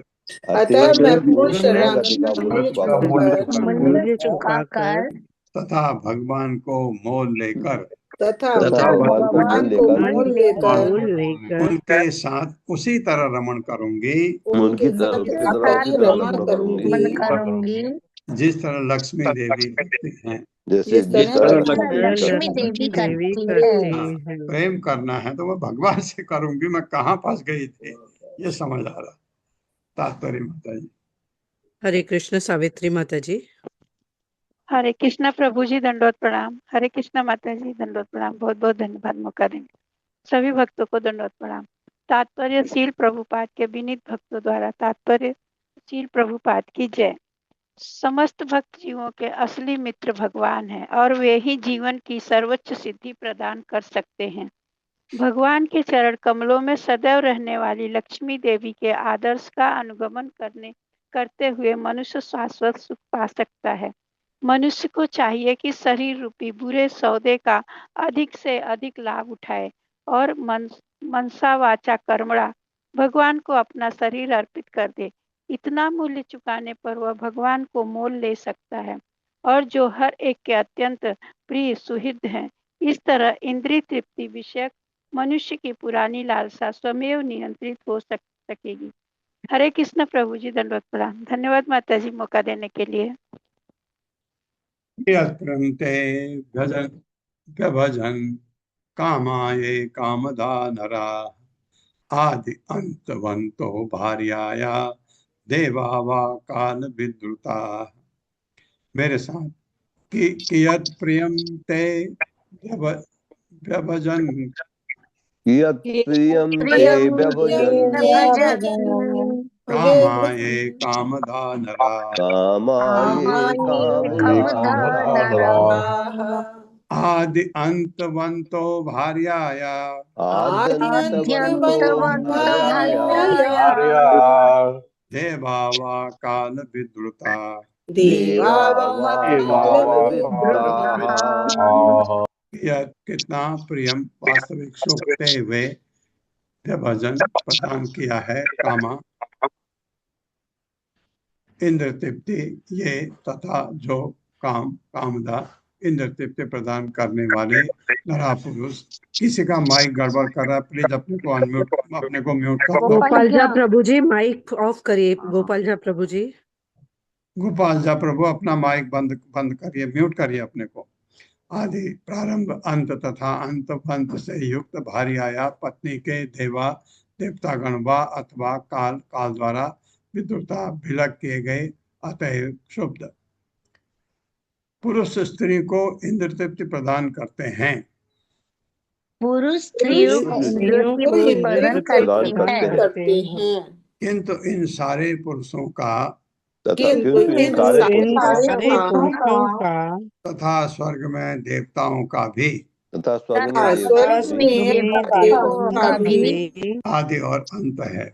तथा भगवान को मोल लेकर उनके साथ उसी तरह रमण करूंगी जिस तरह लक्ष्मी देवी करती हैं। प्रेम करना है तो मैं भगवान से करूंगी, मैं कहाँ फंस गई थी, ये समझ आ रहा। तात्पर्य माता जी। हरे कृष्ण सावित्री माता जी। हरे कृष्णा प्रभु जी, दंडवत प्रणाम। हरे कृष्णा माता जी, दंडवत प्रणाम। बहुत बहुत धन्यवाद मौका देंगे। सभी भक्तों को दंडवत प्रणाम। तात्पर्य शील प्रभुपाद के विनीत भक्तों द्वारा। तात्पर्य शील प्रभुपाद की जय। समस्त भक्त जीवों के असली मित्र भगवान हैं और वे ही जीवन की सर्वोच्च सिद्धि प्रदान कर सकते हैं। भगवान के चरण कमलों में सदैव रहने वाली लक्ष्मी देवी के आदर्श का अनुगमन करते हुए मनुष्य शाश्वत सुख पा सकता है। मनुष्य को चाहिए कि शरीर रूपी बुरे सौदे का अधिक से अधिक लाभ उठाए और मनसा वाचा कर्मणा भगवान को अपना शरीर अर्पित कर दे। इतना मूल्य चुकाने पर वह भगवान को मोल ले सकता है और जो हर एक के अत्यंत प्रिय सुहृद हैं। इस तरह इंद्रिय तृप्ति विषयक मनुष्य की पुरानी लालसा स्वयं नियंत्रित हो सकेगी। हरे कृष्ण प्रभु जी, दंडवत प्रणाम। धन्यवाद माता जी मौका देने के लिए। यत्प्रन्ते व्यभजन कामाये कामदा नरा आदि अंतवंतो भार्याया देवा वा काल विद्रुता। मेरे साथ कियत् प्रियम ते व्यभजन कियत् प्रियं ते व्यभजन् कामाये कामदा नरा कामाये कामदा आदि अंतवंतो भार्याया देवा वा काल विद्रुता। यह कितना प्रियम वास्तविक सुख ते हुए भजन प्रदान किया है कामा इंद्र तृप्ति ये तथा जो कामदा इंद्र तृप्ति प्रदान करने वाले नरा पुरुष। किसी का माइक गड़बड़ कर रहा है, प्लीज अपने को म्यूट कर दो। गोपाल झा प्रभु जी माइक ऑफ करिए। गोपाल झा प्रभु जी, गोपाल झा प्रभु अपना माइक बंद करिए, म्यूट करिए अपने को। आदि प्रारंभ अंत तथा अंत से युक्त भारी आया पत्नी के देवतागण व अथवा काल द्वारा विद्रुता भिलक किए गए। अतएव शुद्ध पुरुष स्त्री को इंद्र तृप्ति प्रदान करते हैं। पुरुष स्त्रियों को इंद्रियों की प्रदान करते हैं। किंतु इन सारे पुरुषों का तथा स्वर्ग में देवताओं का भी आदि और अंत है।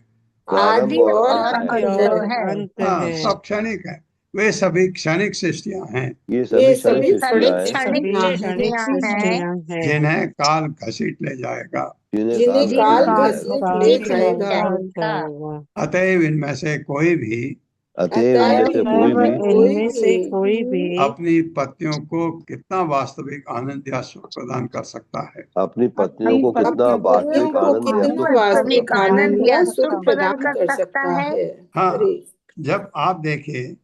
आदि और अंत है। सब क्षणिक है, वे सभी क्षणिक सृष्टियां हैं। ये सभी क्षणिक हैं जिन्हें काल घसीट ले जाएगा। अतएव इनमें से कोई भी अपनी पत्नियों को कितना वास्तविक आनंद या सुख प्रदान कर सकता है। अपनी पत्नियों को कितना वास्तविक आनंद या सुख प्रदान कर सकता है। हाँ, जब आप देखिए,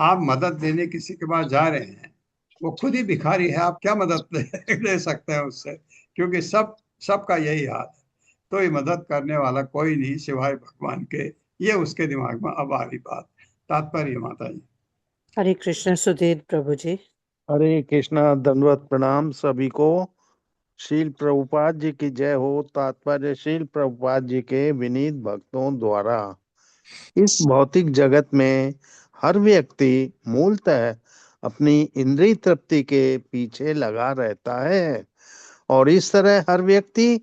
आप मदद देने किसी के पास जा रहे हैं, वो खुद ही भिखारी है, आप क्या मदद ले सकते हैं उससे, क्योंकि सबका यही हाल है। तो ये मदद करने वाला कोई नहीं सिवाय भगवान के। ये उसके दिमाग में अब आ रही बात। तात्पर्य माता जी। हरे कृष्ण सुधीर प्रभु जी। हरे कृष्णा, दंडवत प्रणाम सभी को। शील प्रभुपाद जी की जय हो। तात्पर्य शील प्रभुपाद जी के विनीत भक्तों द्वारा इस भौतिक जगत में हर व्यक्ति मूलतः अपनी इंद्रिय तृप्ति के पीछे लगा रहता है और इस तरह हर व्यक्ति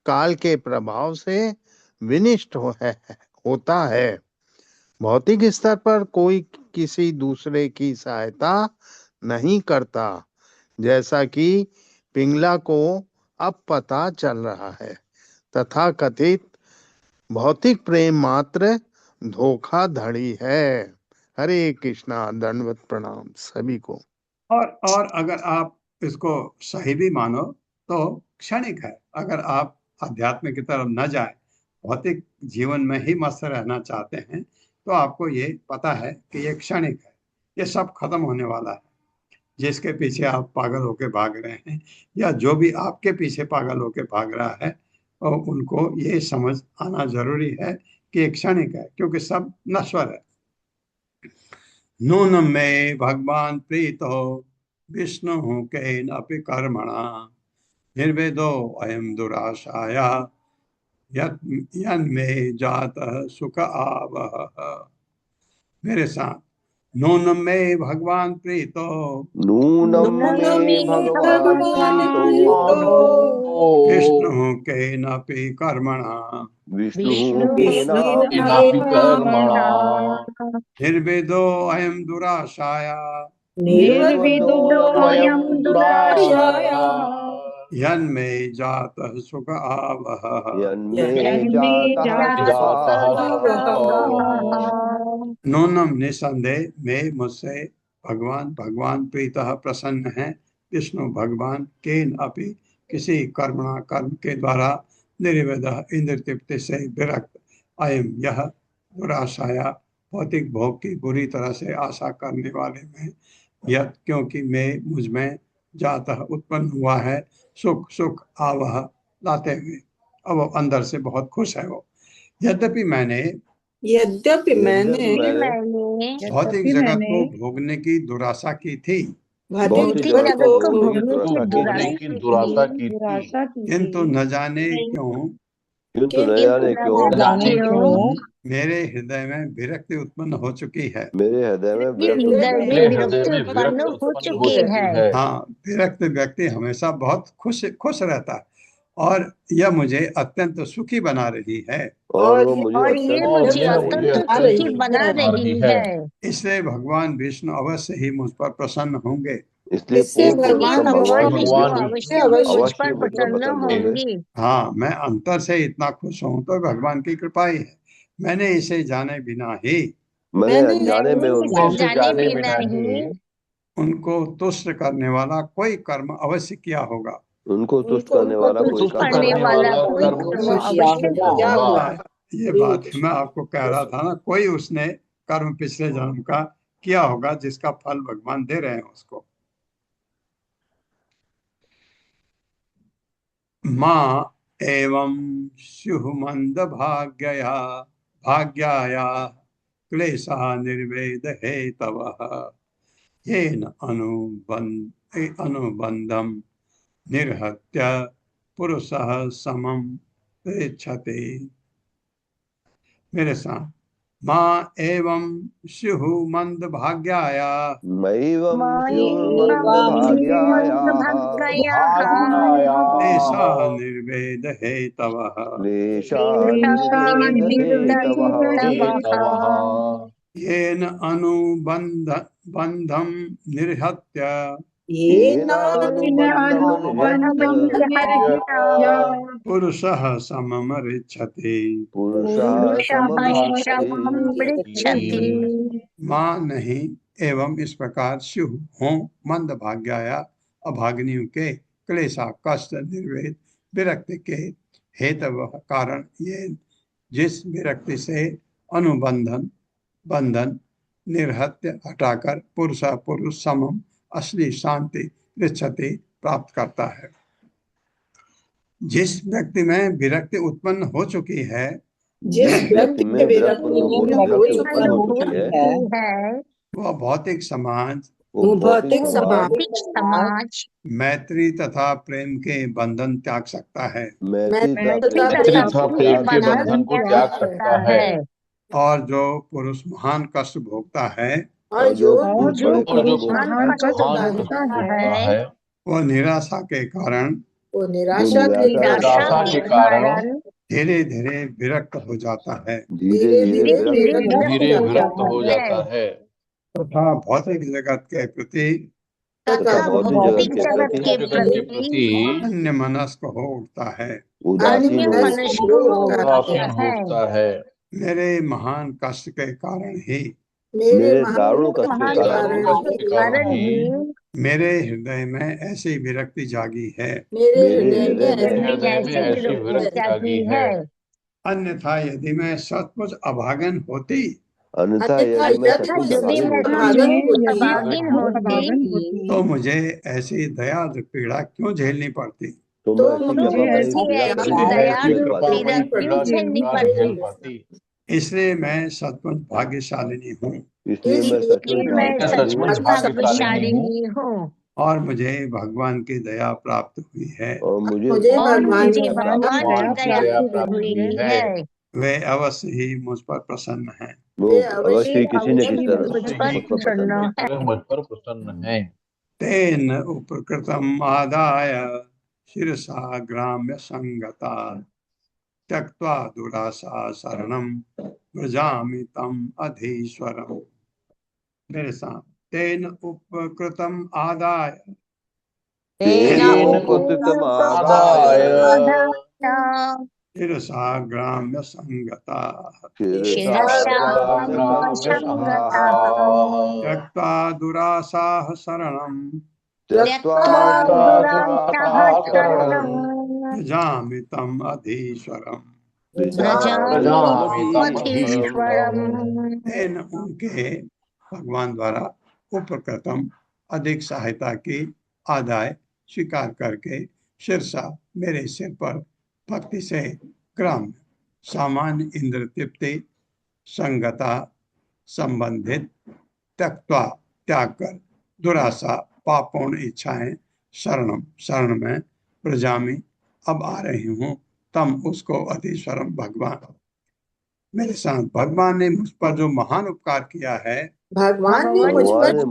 काल के प्रभाव से विनिष्ट होता है। भौतिक स्तर पर कोई किसी दूसरे की सहायता नहीं करता, जैसा कि पिंगला को अब पता चल रहा है। तथा कथित भौतिक प्रेम मात्र धोखाधड़ी है। हरे कृष्णा, दंडवत प्रणाम सभी को। और अगर आप इसको सही भी मानो तो क्षणिक है। अगर आप अध्यात्म की तरफ न जाए, भौतिक जीवन में ही मस्त रहना चाहते हैं, तो आपको ये पता है कि ये क्षणिक है, ये सब खत्म होने वाला है। जिसके पीछे आप पागल होके भाग रहे हैं या जो भी आपके पीछे पागल होके भाग रहा है, और उनको ये समझ आना जरूरी है कि ये क्षणिक है, क्योंकि सब नश्वर है। नूनम में भगवान प्रीतो विष्णु केन अपि कर्मणा निर्वेदो अयम दुराशाया यन्मे जातः सुख आवह। मेरे साथ, नूनम में भगवान प्रीतो, नूनम में भगवान प्रीतो विष्णु के नपि कर्मणा, विष्णु केनापि कर्मणा निर्वेदो अयम दुराशाया, निर्वदो वयं दुराशाय यन्मे जातः सुख आवह। यन्मे जातः नूनम निसंदेह में मुझसे भगवान प्रीतः प्रसन्न है, विष्णु भगवान केन अपि किसी कर्म के द्वारा, निर्वेदः इंद्र तृप्ति से विरक्त, अयम यह दुराशाया भौतिक भोग की बुरी तरह से आशा करने वाले में, यत क्योंकि मैं मुझ में जातः उत्पन्न हुआ है, सुख आवह लाते हुए। अब वो अंदर से बहुत खुश है वो। यद्यपि मैंने भौतिक जगत को भोगने की दुराशा की थी, भौतिक जगत को भोगने की दुराशा की किंतु न जाने क्यों मेरे हृदय में विरक्ति उत्पन्न हो चुकी है। मेरे हृदय में विरक्ति उत्पन्न हो चुकी है। हाँ, विरक्त व्यक्ति हमेशा बहुत खुश रहता है, और यह मुझे अत्यंत सुखी बना रही है। और ये मुझे अत्यंत सुखी बना रही है। इसलिए भगवान विष्णु अवश्य ही मुझ पर प्रसन्न होंगे। इसलिए भगवान अवश्य मुझ पर प्रसन्न होंगे। हाँ, मैं अंतर से इतना खुश हूँ तो भगवान की कृपा ही है। मैंने इसे जाने बिना ही उनको तुष्ट करने वाला कोई कर्म अवश्य किया होगा। उनको तुष्ट करने वाला कोई कर्म अवश्य किया होगा। ये बात मैं आपको कह रहा था ना, कोई उसने कर्म पिछले जन्म का किया होगा जिसका फल भगवान दे रहे हैं उसको। माँ एवं स्युः मंद भाग्याया क्लेशा निर्वेद हेतवः, येन अनुबंधम निर्हत्य पुरुषः समं पृच्छते। मेरे साथ, माँ एवं स्युः मंद भाग्याया क्लेशा निर्वेद हेतवः, येन अनुबंधम निर्हत्य पुरुषः समं ऋच्छति। माँ नहीं एवं इस प्रकार स्युः हों मंद भाग्याया अभाग्नियों के क्लेशा कष्ट निर्वेद विरक्ति के हेतव कारण, ये जिस विरक्ति से बंधन निर्हत्य हटाकर पुरुष समम असली शांति ऋच्छति प्राप्त करता है। जिस व्यक्ति में विरक्ति उत्पन्न हो चुकी है, वह भौतिक समाज मैत्री तथा प्रेम के बंधन त्याग सकता है। और जो पुरुष महान कष्ट भोगता है, वह निराशा के कारण धीरे धीरे विरक्त हो जाता है। तथा भौतिक जगत के प्रति अन्य मनस्क हो उठता है। मेरे महान कष्ट के कारण ही मेरे हृदय में ऐसी विरक्ति जागी है। अन्यथा यदि मैं सचमुच अभागन होती तो मुझे ऐसी दयाद पीड़ा क्यों झेलनी पड़ती। इसलिए मैं सचमुच भाग्यशालिनी हूँ। और मुझे भगवान की दया प्राप्त हुई है। और मुझे और भगवान मुझे की भगवान की दया दया प्राप्त हुई हुई है। है। वे अवश्य ही मुझ पर प्रसन्न हैं। वो वे अवश्य ही किसी न अवश्य किसी मुझ तरह पर मुझ पर प्रसन्न है। मुझ पर प्रसन्न है। तेन उपकृतम आदाय शिरसा ग्राम्य संगता त्यक्त्वा दुरासा शरणम व्रजामि तम अधीश्वरम। मेरे साथ, तेन उपकृतम आदाय तेन उपकृतम आदाय शिरसा ग्राम्य संगता शिरसा ग्राम्य संगताः त्यक्त्वा दुरासाह शरणम त्यक्त्वा दुरासाः शरणं व्रजामि तम अधीश्वरम। व्रजामि तम् अधीश्वरम्। तेन उनके भगवान द्वारा उपकृतम अधिक सहायता की आदाय स्वीकार करके शीर्षा मेरे सिर पर भक्ति से ग्राम सामान्य इंद्र तृप्ति संगता संबंधित त्यक्त्वा त्याग कर दुराशा पापूर्ण इच्छाएं शरणम शरण में प्रजामी अब आ रही हूँ तम उसको अधीश्वरम भगवान। मेरे साथ, भगवान ने मुझ पर जो महान उपकार किया है भगवान ने मुझ पर जो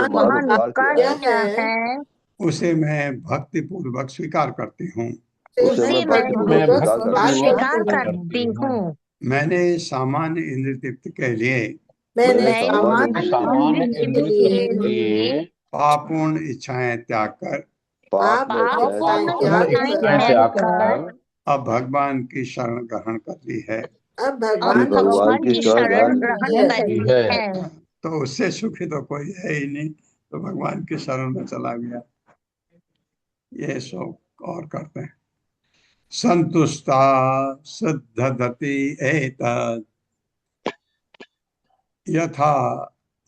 महान उपकार किया है उसे मैं भक्ति पूर्वक स्वीकार करती हूँ। उसे मैं भक्तिपूर्वक स्वीकार करती हूँ। मैंने सामान्य इंद्र तृप्ति के लिए मैंने सामान्य इंद्र तृप्ति के लिए पापूर्ण इच्छाएं त्याग कर पापूर्ण इच्छाएं त्याग कर अब भगवान की शरण ग्रहण कर ली है। अब भगवान की शरण ग्रहण कर ली है। तो उससे सुखी तो कोई है ही नहीं, तो भगवान की शरण में चला गया। ये शोक और करते हैं। संतुष्टा सिद्धति एतत् यथा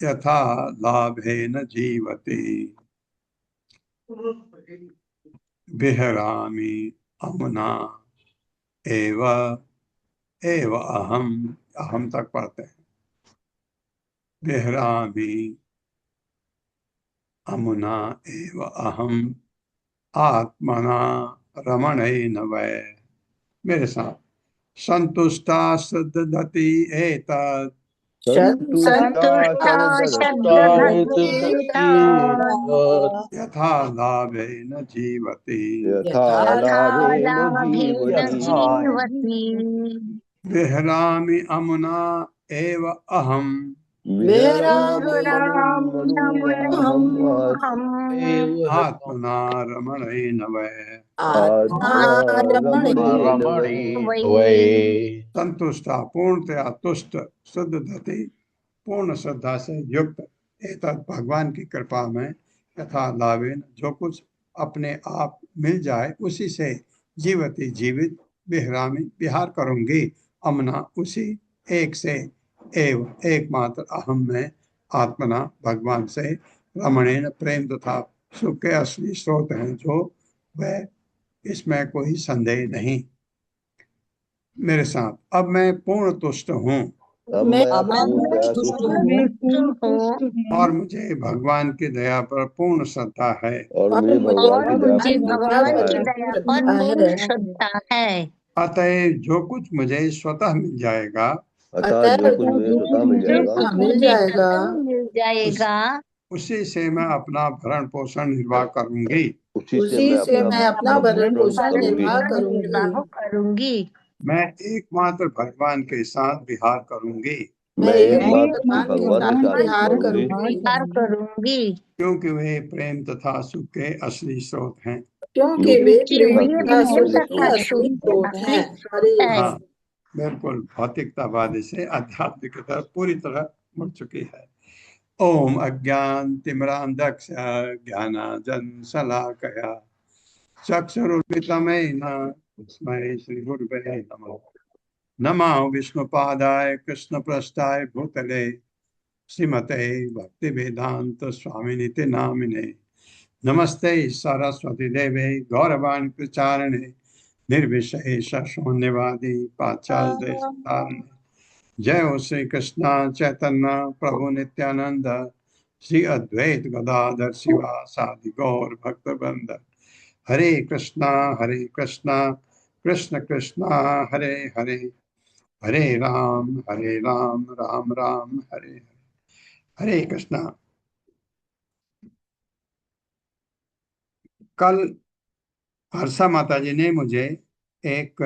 यथा लाभेन जीवति विहरामि अमुना एव एव अहम। अहम तक पढ़ते हैं। विहरामि अमुना एव अहम आत्मना रमणेन वै। मेरे साथ, संतुष्टा सिद्धति एतत् यथा लाभेन जीवति विहरामि अमुना एव अहम आत्मना रमणेन वै। संतुष्टा पूर्णतया तुष्ट शुद्धति पूर्ण श्रद्धा से युक्त एतत् भगवान की कृपा में यथा लाभेन जो कुछ अपने आप मिल जाए उसी से जीवती जीवित विहरामी विहार करूंगी अमना उसी एक से एव एकमात्र अहम में आत्मना भगवान से रमणेन प्रेम तथा सुख के असली स्रोत हैं जो वह, इसमें कोई संदेह नहीं। मेरे साथ, अब मैं पूर्ण तुष्ट हूँ और मुझे भगवान की दया पर पूर्ण श्रद्धा है। और मुझे भगवान की दया पर पूर्ण श्रद्धा है। अतः जो कुछ मुझे स्वतः मिल जाएगा मिल जाएगा उसी से मैं अपना भरण पोषण निर्वाह करूंगी। उसी से मैं अपना भरण पोषण निर्वाह करूंगी। मैं एकमात्र भगवान के साथ विहार करूंगी। मैं एकमात्र भगवान के साथ विहार करूंगी क्योंकि वे प्रेम तथा सुख के असली स्रोत हैं। क्योंकि वे प्रेम तथा सुख के असली स्रोत हैं। हाँ, बिल्कुल भौतिकतावादी से आध्यात्मिक की तरफ पूरी तरह मुड़ चुकी है। ओम अज्ञान तिमिरांधस्य ज्ञानांजन शलाकया चक्षुरुन्मिलितं तस्मै श्री गुरुवे नमः। नमो विष्णुपादाय कृष्णप्रस्थाय भूतले श्रीमते भक्तिवेदांत स्वामिनिति नामिने। नमस्ते सरस्वती देवे गौरवाणी प्रचारिणे निर्विशेष शून्यवादी पाश्चात्य देशतारिणे। जय हो श्री कृष्ण चैतन्य प्रभु नित्यानंद श्री अद्वैत गदाधर शिवासादि गौर भक्त वृंद। हरे कृष्णा कृष्ण कृष्णा हरे हरे, हरे राम राम राम हरे हरे। हरे कृष्णा। कल हर्षा माता जी ने मुझे एक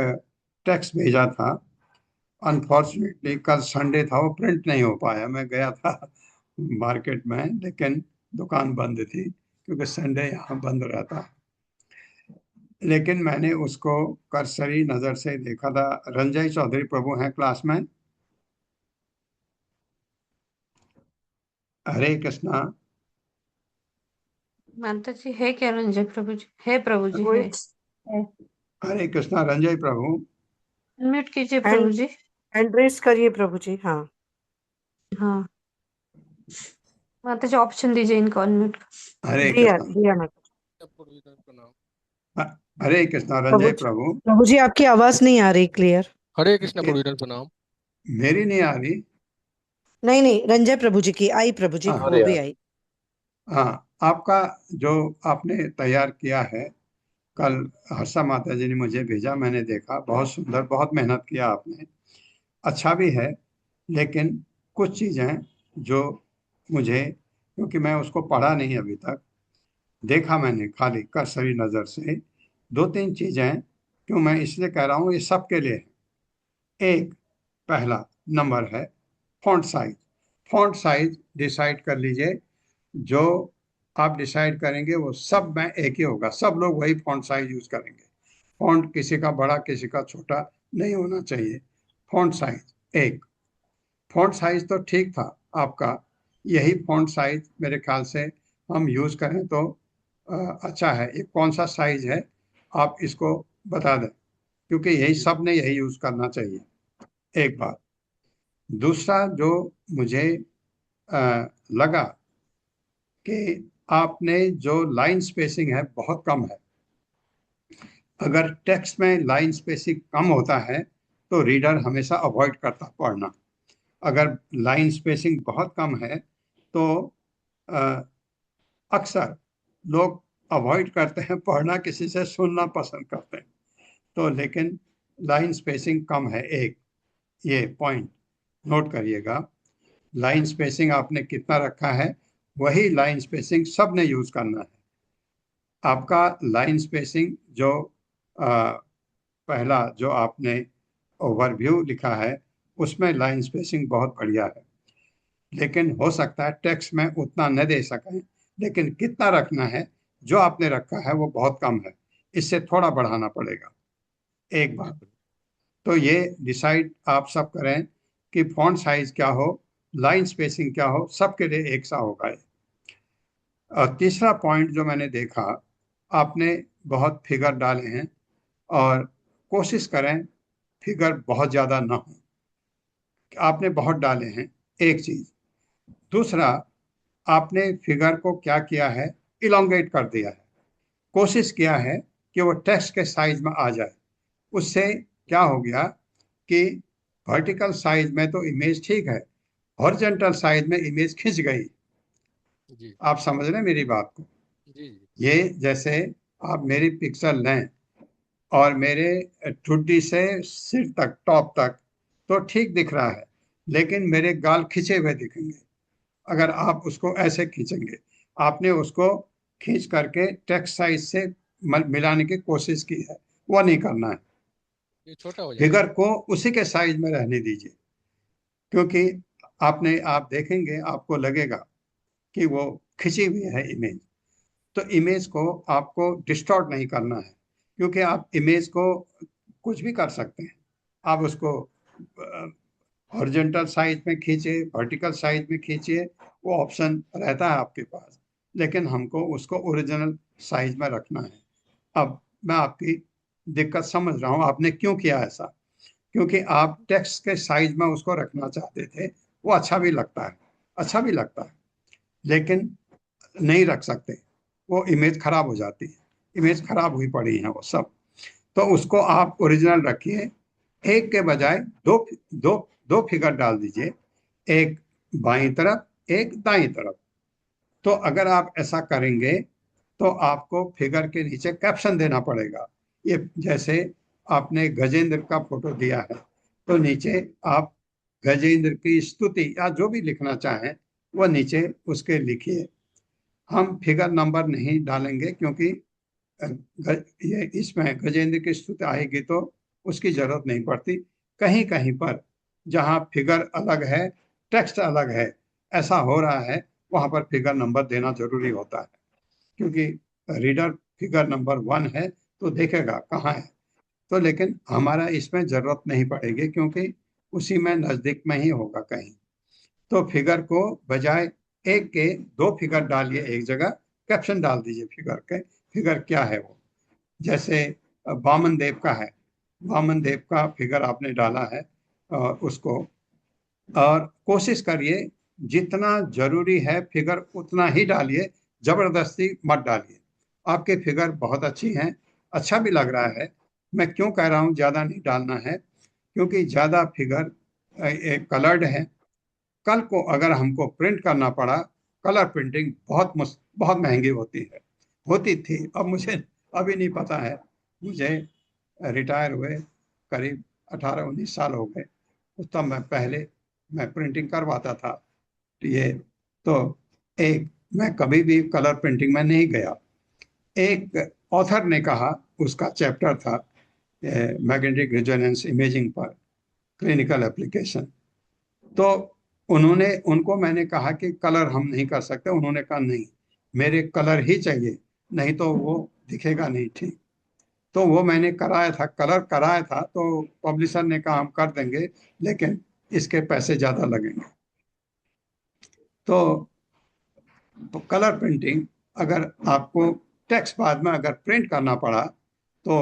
टेक्स्ट भेजा था। अनफॉर्चुनेटली कल संडे था, वो प्रिंट नहीं हो पाया। मैं गया था मार्केट में, लेकिन दुकान बंद थी क्योंकि संडे यहाँ बंद रहता है। लेकिन मैंने उसको करसरी नजर से देखा था। रंजय चौधरी प्रभु हैं क्लास में? हरे कृष्णा। माता जी है क्या रंजय प्रभु जी? है प्रभु जी, है। हरे कृष्णा रंजय प्रभु। अनम्यूट कीजिए प्रभु जी। हैंड रेस करिए प्रभु जी। हाँ हाँ माता जी ऑप्शन दीजिए इनको अनम्यूट का। हरे दिया कृष्णा। दिया माता। हरे कृष्णा रंजय प्रभु। प्रभु जी आपकी आवाज नहीं आ रही क्लियर। हरे कृष्ण प्रभु प्रणाम। मेरी नहीं आ रही? नहीं नहीं, रंजय प्रभु जी की आई प्रभु जी, हाँ, वो भी आई। हाँ, आपका जो आपने तैयार किया है कल हर्षा माता जी ने मुझे भेजा, मैंने देखा, बहुत सुंदर, बहुत मेहनत किया आपने, अच्छा भी है। लेकिन कुछ चीज़ें जो मुझे, क्योंकि मैं उसको पढ़ा नहीं अभी तक, देखा मैंने खाली करसरी नज़र से, दो तीन चीज़ें, क्यों मैं इसलिए कह रहा हूँ, ये सबके लिए है। एक पहला नंबर है font size. Font size decide कर लीजिए, जो आप डिसाइड करेंगे वो सब में एक ही होगा, सब लोग वही फॉन्ट साइज यूज करेंगे। फॉन्ट किसी का बड़ा किसी का छोटा नहीं होना चाहिए। फॉन्ट साइज एक। फॉन्ट साइज तो ठीक था आपका, यही फॉन्ट साइज मेरे ख्याल से हम यूज करें तो अच्छा है। ये कौन सा साइज है आप इसको बता दें, क्योंकि यही सब ने यही यूज करना चाहिए। एक बात। दूसरा जो मुझे लगा कि आपने जो लाइन स्पेसिंग है बहुत कम है। अगर टेक्स्ट में लाइन स्पेसिंग कम होता है तो रीडर हमेशा अवॉइड करता पढ़ना। अगर लाइन स्पेसिंग बहुत कम है तो अक्सर लोग अवॉइड करते हैं पढ़ना, किसी से सुनना पसंद करते हैं। तो लेकिन लाइन स्पेसिंग कम है, एक ये पॉइंट नोट करिएगा। लाइन स्पेसिंग आपने कितना रखा है, वही लाइन स्पेसिंग सब ने यूज करना है। आपका लाइन स्पेसिंग जो पहला जो आपने ओवरव्यू लिखा है उसमें लाइन स्पेसिंग बहुत बढ़िया है, लेकिन हो सकता है टेक्स्ट में उतना न दे सकें, लेकिन कितना रखना है जो आपने रखा है वो बहुत कम है, इससे थोड़ा बढ़ाना पड़ेगा। एक बात तो ये डिसाइड आप सब करें कि फॉन्ट साइज क्या हो, लाइन स्पेसिंग क्या हो, सबके लिए एक सा होगा ये। और तीसरा पॉइंट जो मैंने देखा, आपने बहुत फिगर डाले हैं और कोशिश करें फिगर बहुत ज़्यादा ना हो। आपने बहुत डाले हैं, एक चीज़। दूसरा, आपने फिगर को क्या किया है, इलोंगेट कर दिया है। कोशिश किया है कि वो टेक्स्ट के साइज में आ जाए। उससे क्या हो गया कि वर्टिकल साइज में तो इमेज ठीक है, हॉरिजॉन्टल साइज में इमेज खिंच गई। आप समझ रहे हैं मेरी बात को? ये जैसे आप मेरी पिक्सल लें और मेरे ठुड्डी से सिर तक, टॉप तक तो ठीक दिख रहा है, लेकिन मेरे गाल खिंचे हुए दिखेंगे अगर आप उसको ऐसे खींचेंगे। आपने उसको खींच करके टेक्स्ट साइज से मिलाने की कोशिश की है, वो नहीं करना है। ये छोटा हो जाएगा। फिगर को उसी के साइज में रहने दीजिए, क्योंकि आप देखेंगे आपको लगेगा कि वो खिंची हुई है इमेज। तो इमेज को आपको डिस्टॉर्ट नहीं करना है, क्योंकि आप इमेज को कुछ भी कर सकते हैं। आप उसको हॉरिजॉन्टल साइज में खींचिए, वर्टिकल साइज में खींचिए, वो ऑप्शन रहता है आपके पास, लेकिन हमको उसको ओरिजिनल साइज में रखना है। अब मैं आपकी दिक्कत समझ रहा हूँ, आपने क्यों किया ऐसा, क्योंकि आप टेक्स्ट के साइज में उसको रखना चाहते थे। वो अच्छा भी लगता है, लेकिन नहीं रख सकते, वो इमेज खराब हो जाती है। इमेज खराब हुई पड़ी है वो सब। तो उसको आप ओरिजिनल रखिए। एक के बजाय दो दो दो फिगर डाल दीजिए, एक बाईं तरफ एक दाईं तरफ। तो अगर आप ऐसा करेंगे तो आपको फिगर के नीचे कैप्शन देना पड़ेगा। ये जैसे आपने गजेंद्र का फोटो दिया है तो नीचे आप गजेंद्र की स्तुति या जो भी लिखना चाहें वो नीचे उसके लिखिए। हम फिगर नंबर नहीं डालेंगे क्योंकि ये इसमें गजेंद्र की स्तुति आएगी तो उसकी जरूरत नहीं पड़ती। कहीं कहीं पर जहां फिगर अलग है टेक्स्ट अलग है ऐसा हो रहा है वहां पर फिगर नंबर देना जरूरी होता है, क्योंकि रीडर फिगर नंबर 1 है तो देखेगा कहाँ है। तो लेकिन हमारा इसमें जरूरत नहीं पड़ेगी क्योंकि उसी में नजदीक में ही होगा कहीं। तो फिगर को बजाय एक के 2 फिगर डालिए एक जगह, कैप्शन डाल दीजिए फिगर के। फिगर क्या है वो, जैसे वामन देव का है, वामन देव का फिगर आपने डाला है उसको, और कोशिश करिए जितना जरूरी है फिगर उतना ही डालिए, जबरदस्ती मत डालिए। आपके फिगर बहुत अच्छी हैं, अच्छा भी लग रहा है। मैं क्यों कह रहा हूँ ज्यादा नहीं डालना है, क्योंकि ज्यादा फिगर कलर्ड है। कल को अगर हमको प्रिंट करना पड़ा, कलर प्रिंटिंग बहुत महंगी होती थी। अब मुझे अभी नहीं पता है, मुझे रिटायर हुए करीब 18-19 साल हो गए। उस तब मैं प्रिंटिंग करवाता था। तो मैं कभी भी कलर प्रिंटिंग में नहीं गया। एक ऑथर ने कहा, उसका चैप्टर था मैग्नेटिक रेजोनेंस इमेजिंग पर क्लिनिकल एप्लीकेशन। तो उनको मैंने कहा कि कलर हम नहीं कर सकते। उन्होंने कहा नहीं, मेरे कलर ही चाहिए, नहीं तो वो दिखेगा नहीं ठीक। तो वो मैंने कराया था, कलर कराया था। तो पब्लिशर ने कहा हम कर देंगे लेकिन इसके पैसे ज्यादा लगेंगे। तो कलर प्रिंटिंग अगर आपको टेक्स्ट बाद में अगर प्रिंट करना पड़ा तो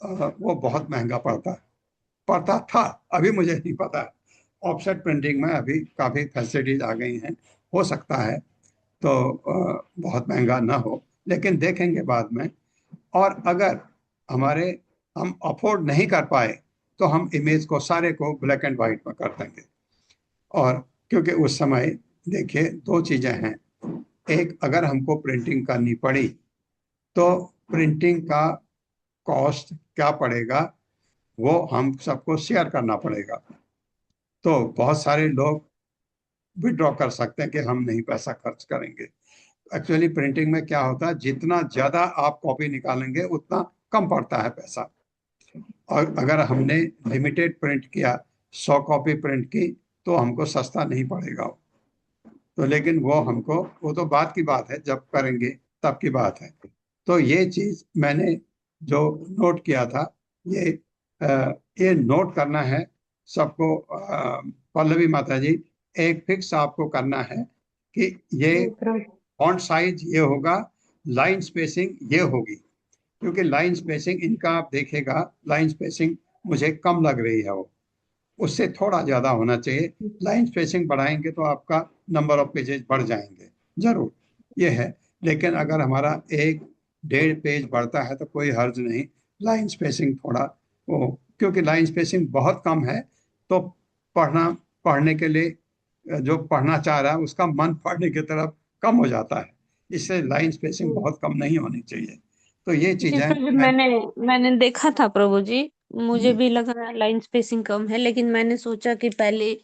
वो बहुत महंगा पड़ता था। अभी मुझे नहीं पता, ऑफसेट प्रिंटिंग में अभी काफ़ी फैसिलिटीज आ गई हैं, हो सकता है तो बहुत महंगा ना हो, लेकिन देखेंगे बाद में। और अगर हम अफोर्ड नहीं कर पाए तो हम इमेज को सारे को ब्लैक एंड वाइट में कर देंगे। और क्योंकि उस समय देखिए 2 चीज़ें हैं, एक अगर हमको प्रिंटिंग करनी पड़ी तो प्रिंटिंग का कॉस्ट क्या पड़ेगा वो हम सबको शेयर करना पड़ेगा। तो बहुत सारे लोग विड्रॉ कर सकते हैं कि हम नहीं पैसा खर्च करेंगे। एक्चुअली प्रिंटिंग में क्या होता है, जितना ज्यादा आप कॉपी निकालेंगे उतना कम पड़ता है पैसा। और अगर हमने लिमिटेड प्रिंट किया, 100 कॉपी प्रिंट की, तो हमको सस्ता नहीं पड़ेगा। तो लेकिन वो तो बात की बात है, जब करेंगे तब की बात है। तो ये चीज मैंने जो नोट किया था, ये नोट करना है सबको। पल्लवी माता जी, एक फिक्स आपको करना है कि ये फॉन्ट साइज ये होगा, लाइन स्पेसिंग ये होगी, क्योंकि लाइन स्पेसिंग इनका आप देखेगा, लाइन स्पेसिंग मुझे कम लग रही है, वो उससे थोड़ा ज्यादा होना चाहिए। लाइन स्पेसिंग बढ़ाएंगे तो आपका नंबर ऑफ पेजेस बढ़ जाएंगे जरूर, ये है। लेकिन अगर हमारा 1-1.5 पेज बढ़ता है तो कोई हर्ज नहीं। लाइन स्पेसिंग थोड़ा वो, क्योंकि लाइन स्पेसिंग बहुत कम है तो पढ़ने के लिए जो पढ़ना चाह रहा है उसका मन पढ़ने की तरफ कम हो जाता है, इससे लाइन स्पेसिंग बहुत कम नहीं होनी चाहिए। तो ये जी चीजें प्रभु जी, मैंने देखा था प्रभु जी, मुझे भी लगा लाइन स्पेसिंग कम है, लेकिन मैंने सोचा कि पहले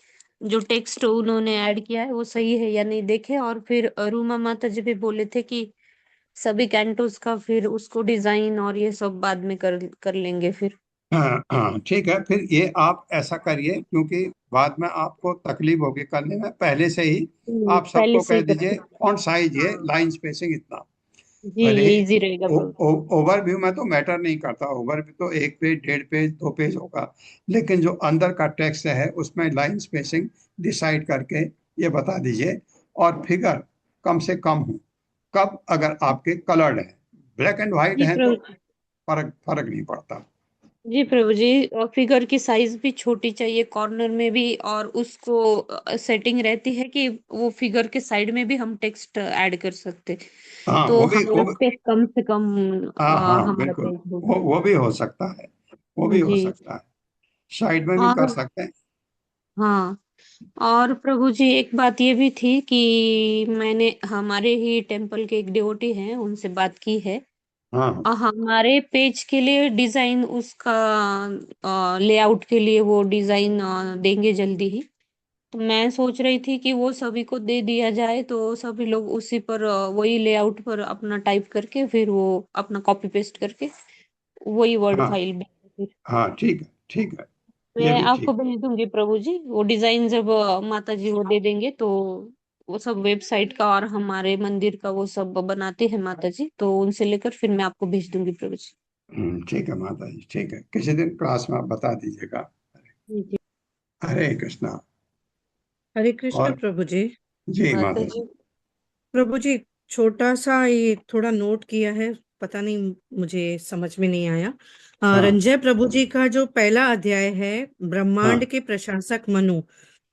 जो टेक्स्ट उन्होंने ऐड किया है वो सही है या नहीं देखे। और फिर रूमा माता जी भी बोले थे कि सभी कैंटोस का फिर उसको डिजाइन और ये सब बाद में कर लेंगे फिर। हाँ हाँ ठीक है, फिर ये आप ऐसा करिए, क्योंकि बाद में आपको तकलीफ होगी करने में। पहले से ही आप पहले सबको से कह ही दीजिए कर। फॉन्ट साइज ये, हाँ लाइन स्पेसिंग इतना। जी, भले ये ही इजी रहेगा प्रभु। ओवरव्यू में तो मैटर नहीं करता, ओवरव्यू तो 1 पेज, 1.5 पेज, 2 पेज होगा, लेकिन जो अंदर का टेक्स्ट है उसमें लाइन स्पेसिंग डिसाइड करके ये बता दीजिए। और फिगर कम से कम हो। कब, अगर आपके कलर्ड है, ब्लैक एंड व्हाइट जी है तो प्रभु फर्क नहीं पड़ता। जी प्रभु जी, और फिगर की साइज भी छोटी चाहिए कॉर्नर में भी, और उसको सेटिंग रहती है कि वो फिगर के साइड में भी हम टेक्स्ट ऐड कर सकते, हाँ तो वो भी हमारा पेज कम से कम हाँ हाँ हमारा बिल्कुल, पेज हो। वो भी हो सकता है, वो भी हो जी सकता है। साइड में भी और कर सकते हैं। हाँ, और प्रभु जी एक बात ये भी थी कि मैंने हमारे ही टेम्पल के एक डिवोटी हैं उनसे बात की है। हाँ हमारे पेज के लिए डिजाइन उसका लेआउट के लिए वो डिजाइन देंगे जल्दी ही। तो मैं सोच रही थी कि वो सभी को दे दिया जाए तो सभी लोग उसी पर वही लेआउट पर अपना टाइप करके फिर वो अपना कॉपी पेस्ट करके वही वर्ड हाँ फाइल में फिर हाँ, ठीक है, ये मैं भी आपको ठीक। भेज दूंगी प्रभु जी वो डिजाइन जब माता जी वो दे देंगे तो वो सब वेबसाइट का और हमारे मंदिर का वो सब बनाते हैं माता जी तो उनसे लेकर फिर मैं आपको भेज दूंगी प्रभु जी। ठीक है माता जी, ठीक है, किसी दिन क्लास में आप बता दीजिएगा। जी। हरे कृष्णा। हरे कृष्ण और प्रभु जी। जी माता माता जी जी। प्रभु जी, छोटा सा ये थोड़ा नोट किया है, पता नहीं मुझे समझ में नहीं आया। हाँ रंजय प्रभु जी का जो पहला अध्याय है, ब्रह्मांड हाँ के प्रशासक मनु,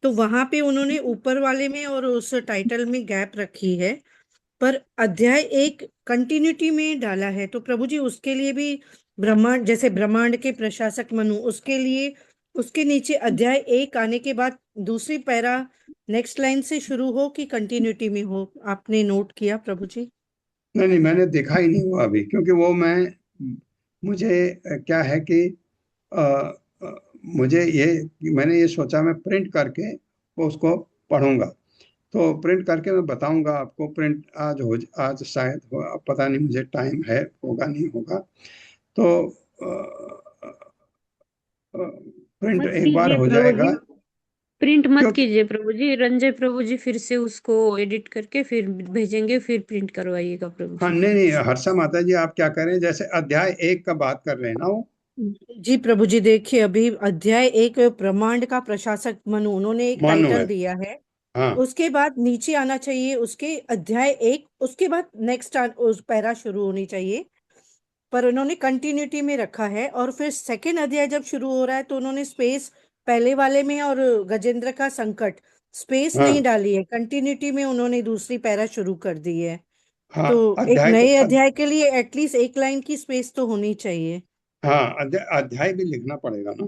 तो वहां पे उन्होंने ऊपर वाले में और उस टाइटल में गैप रखी है, पर अध्याय एक कंटिन्यूटी में डाला है। तो प्रभु जी उसके लिए भी ब्रह्मांड, जैसे ब्रह्मांड के प्रशासक मनु, उसके लिए उसके नीचे अध्याय एक आने के बाद दूसरी पैरा नेक्स्ट लाइन से शुरू हो कि कंटिन्यूटी में हो, आपने नोट किया प्रभु जी? नहीं नहीं, मैंने देखा ही नहीं हुआ अभी, क्योंकि वो मुझे क्या है कि अ, अ, मुझे मैंने ये सोचा मैं प्रिंट करके वो उसको पढ़ूंगा, तो प्रिंट करके मैं बताऊंगा आपको। प्रिंट आज शायद हो, अब पता नहीं मुझे टाइम है, होगा नहीं होगा। तो प्रिंट मत एक बार कीजिए हो प्रभु जी, जाएगा। प्रिंट मत क्योंकि कीजिए प्रभु जी, रंजय प्रभु जी फिर से उसको एडिट करके फिर भेजेंगे, फिर प्रिंट करवाइएगा प्रभु हाँ, जी। नहीं नहीं, हर्षा माता जी आप क्या करें, जैसे अध्याय एक का बात कर रहे हैं ना वो। जी प्रभु जी, देखिए अभी अध्याय एक ब्रह्मांड का प्रशासक मनु, उन्होंने एक मानो है। टाइटल दिया है। हाँ उसके बाद नीचे आना चाहिए उसके अध्याय एक, उसके बाद नेक्स्ट उस पैरा शुरू होनी चाहिए, पर उन्होंने कंटिन्यूटी में रखा है। और फिर सेकंड अध्याय जब शुरू हो रहा है तो उन्होंने स्पेस पहले वाले में और गजेंद्र का संकट स्पेस नहीं हाँ डाली है, कंटिन्यूटी में उन्होंने दूसरी पैरा शुरू कर दी है। हाँ, तो एक अध्याय नए अध्याय के लिए एटलीस्ट एक लाइन की स्पेस तो होनी चाहिए। हाँ, अध्याय भी लिखना पड़ेगा ना।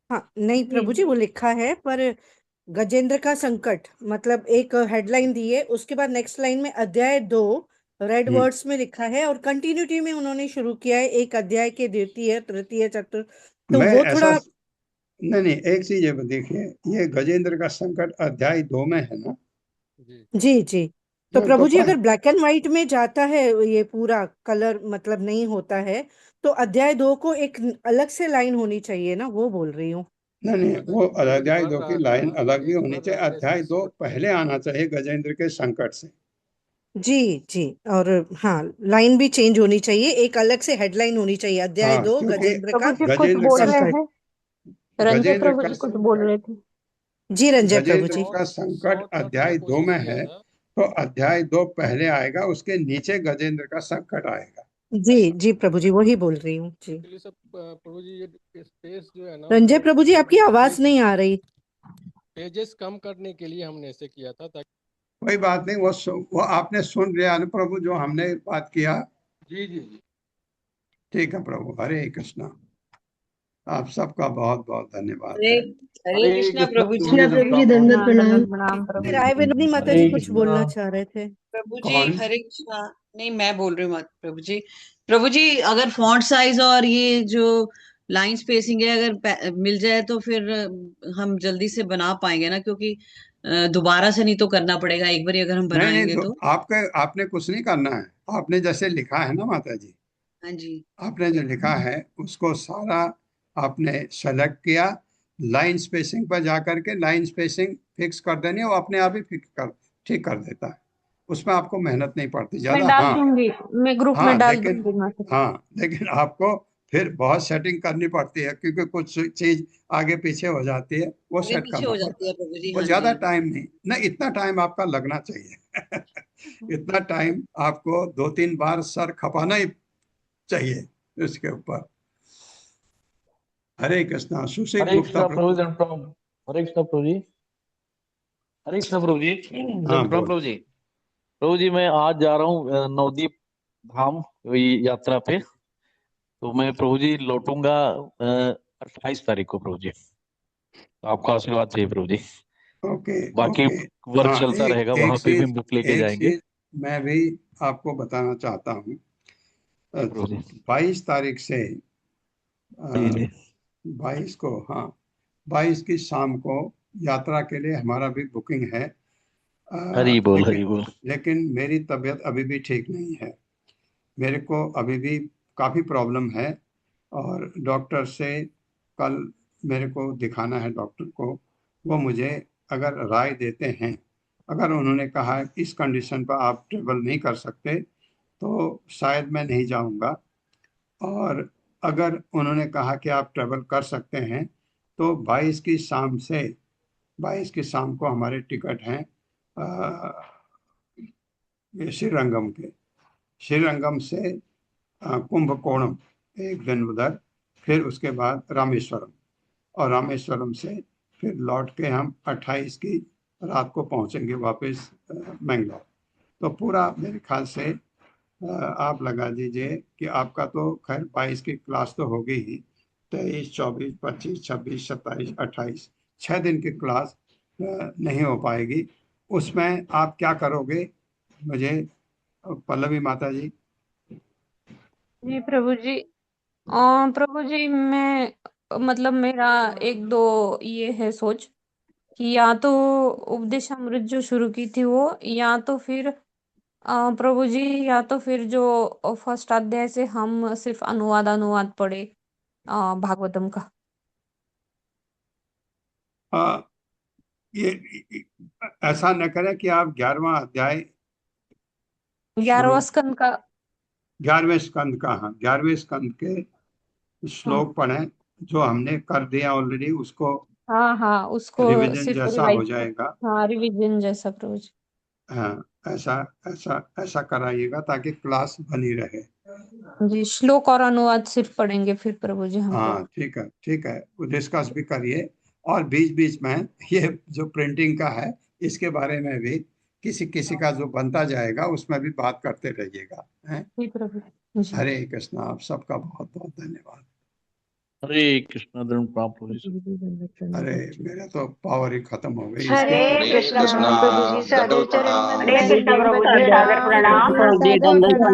हाँ नहीं जी प्रभु जी, वो लिखा है, पर गजेंद्र का संकट मतलब एक हेडलाइन दी है, उसके बाद नेक्स्ट लाइन में अध्याय दो रेड हम्म वर्ड्स में लिखा है, और कंटिन्यूटी में उन्होंने शुरू किया है एक अध्याय के द्वितीय तृतीय चतुर्थ। तो मैं वो ऐसा थोड़ा, नहीं नहीं, एक चीज है, देखिए ये गजेंद्र का संकट अध्याय 2 में है ना। जी जी जी। तो हाँ, तो प्रभु जी अगर ब्लैक एंड व्हाइट में जाता है, ये पूरा कलर मतलब नहीं होता है, तो अध्याय दो को एक अलग से लाइन होनी चाहिए ना, वो बोल रही हूँ। नहीं नहीं, माता वो जी पेज अध्याय भर 2 की रहा था, लाइन अलग भी पेज होनी भर चाहिए। रहा था इसलिए अध्याय 2 शॉर्ट कर पहले दिया। आना चाहिए गजेंद्र के संकट से। जी जी। और हाँ, लाइन भी चेंज होनी चाहिए, एक अलग से हेडलाइन होनी चाहिए, अध्याय हाँ, दो क्योंकि गजेंद्र प्रभु का जी कुछ गजेंद्र बोल का रहे संकट। हैं। रंजय गजेंद्र प्रभु का जी कुछ बोल संकट रहे थे। जी रंजय प्रभु गजेंद्र जी। का संकट शॉर्ट कट का अध्याय 2 कोशिश में किया है, था, तो अध्याय 2 पहले आएगा, उसके नीचे गजेंद्र का संकट आएगा। जी जी प्रभु जी, वही बोल रही हूँ जी। एक्चुअली सब प्रभु जी ये स्पेस जो है ना रंजय वो प्रभु जी आपकी आवाज पेज नहीं आ रही। पेजेस कम करने के लिए हमने ऐसे किया था ताकि। कोई बात नहीं, वो आपने सुन लिया ना प्रभु, जो हमने बात किया। जी जी जी। ठीक है प्रभु, हरे कृष्णा। आप सबका बहुत बहुत धन्यवाद हरे है। हरे कृष्णा प्रभु जी। कृष्णा प्रभु जी दंडवत प्रणाम। प्रणाम प्रभु फिर जी। आए विनोदी माता हरे जी कुछ कृष्णा। बोलना चाह रहे थे। प्रभु जी कौन? हरे कृष्णा। नहीं, मैं बोल रही हूँ प्रभु जी। प्रभु जी अगर फॉन्ट साइज और ये जो लाइन स्पेसिंग है अगर मिल जाए तो फिर हम जल्दी से बना पाएंगे ना, क्योंकि दोबारा से नहीं तो करना पड़ेगा, एक बार अगर हम नहीं नहीं, बनाएंगे तो। आपने कुछ नहीं करना है। आपने जैसे लिखा है ना माता जी, हाँ जी। आपने जो लिखा है उसको सारा आपने सेलेक्ट किया, लाइन स्पेसिंग पर जा करके लाइन स्पेसिंग फिक्स कर देनी है, वो अपने आप ही ठीक कर देता है। उसमें आपको मेहनत नहीं पड़ती मैं ज्यादा। डाल हाँ दूंगी, मैं ग्रुप हाँ, में डाल लेकिन दूंगी माता जी। हाँ, लेकिन आपको फिर बहुत सेटिंग करनी पड़ती है, क्योंकि कुछ चीज आगे पीछे हो जाती है, वो आगे सेट पीछे करना हो पड़ता जाती है। है प्रभु जी। वो हाँ ज्यादा जी। टाइम नहीं ना, इतना टाइम आपका लगना चाहिए। इतना टाइम आपको 2-3 बार सर खपाना ही चाहिए इसके ऊपर। हरे कृष्णा। सुशील हरे गुप्ता कृष्णा प्रभु प्रभु। जी दंड प्रणाम। हरे कृष्णा प्रभु जी। हरे कृष्णा प्रभु जी हाँ दंड प्रणाम बोल। प्रभु जी। प्रभु जी मैं आज जा रहा हूँ नवदीप धाम यात्रा पे। तो मैं प्रभु जी लौटूंगा 28 तारीख को प्रभु जी। आपका आशीर्वाद चाहिए प्रभु जी। ओके बाकी ओके। वर्क हाँ, चलता रहेगा, वहां पे भी बुक लेके एक जाएंगे। चीज मैं भी आपको बताना चाहता हूँ। जी प्रभु जी। 22 तारीख से जी जी 22 को, हाँ 22 की शाम को यात्रा के लिए हमारा भी बुकिंग है। हरी बोल लेकिन हरी बोल। लेकिन मेरी तबीयत अभी भी ठीक नहीं है। मेरे को अभी भी काफ़ी प्रॉब्लम है और डॉक्टर से कल मेरे को दिखाना है डॉक्टर को। वो मुझे अगर राय देते हैं, अगर उन्होंने कहा है इस कंडीशन पर आप ट्रेवल नहीं कर सकते तो शायद मैं नहीं जाऊंगा, और अगर उन्होंने कहा कि आप ट्रेवल कर सकते हैं तो 22 की शाम को हमारे टिकट हैं ये श्रीरंगम से कुंभकोणम, एक दिन उधर, फिर उसके बाद रामेश्वरम, और रामेश्वरम से फिर लौट के हम 28 की रात को पहुंचेंगे वापस मैंगलोर। तो पूरा मेरे ख्याल से आप लगा दीजिए कि आपका तो खैर 22 की क्लास तो होगी ही, 23, 24, 25, 26, 27, 28, 6 दिन की क्लास नहीं हो पाएगी। उसमें आप क्या करोगे मुझे पल्लवी माता जी? जी प्रभु जी। प्रभु जी, मैं मतलब मेरा एक दो ये है सोच कि या तो उपदेशामृत जो शुरू की थी वो, या तो फिर प्रभु जी, या तो फिर जो फर्स्ट अध्याय से हम सिर्फ अनुवाद अनुवाद पढ़े भागवतम का। हाँ, ये ऐसा न करें कि आप 11वां अध्याय 11वां स्कंद का। 11वें स्कंद का, हाँ 11वें स्कंद के हाँ श्लोक पढ़ें जो हमने कर दिया ऑलरेडी, उसको हाँ हाँ, उसको रिवीजन सिर्फ जैसा हो रिवाइज कर। जाएगा। हाँ, रिवीजन जैसा प्रभु जी। हाँ, ऐसा ऐसा ऐसा कराइएगा ताकि क्लास बनी रहे। जी, श्लोक और अनुवाद सिर्फ पढ़ेंगे फिर प्रभु जी हम लोग। हाँ ठीक है, वो डिस्कस भी करिए, और बीच बीच में ये जो प्रिंटिंग का है इसके बारे में भी किसी किसी का जो बनता जाएगा उसमें भी बात करते रहिएगा, हैं? जी प्रभु जी। हरे कृष्णा, आप सबका बहुत बहुत धन्यवाद। हरे कृष्णा धर्म प्रणाम प्रभु जी। अरे मेरा तो पावर ही खत्म हो गई हरे इसके कृष्णा प्रभु जी, सादर चरण हरे वंदन, कृष्णा प्रभु जी, सादर सादर प्रणाम। प्रणाम।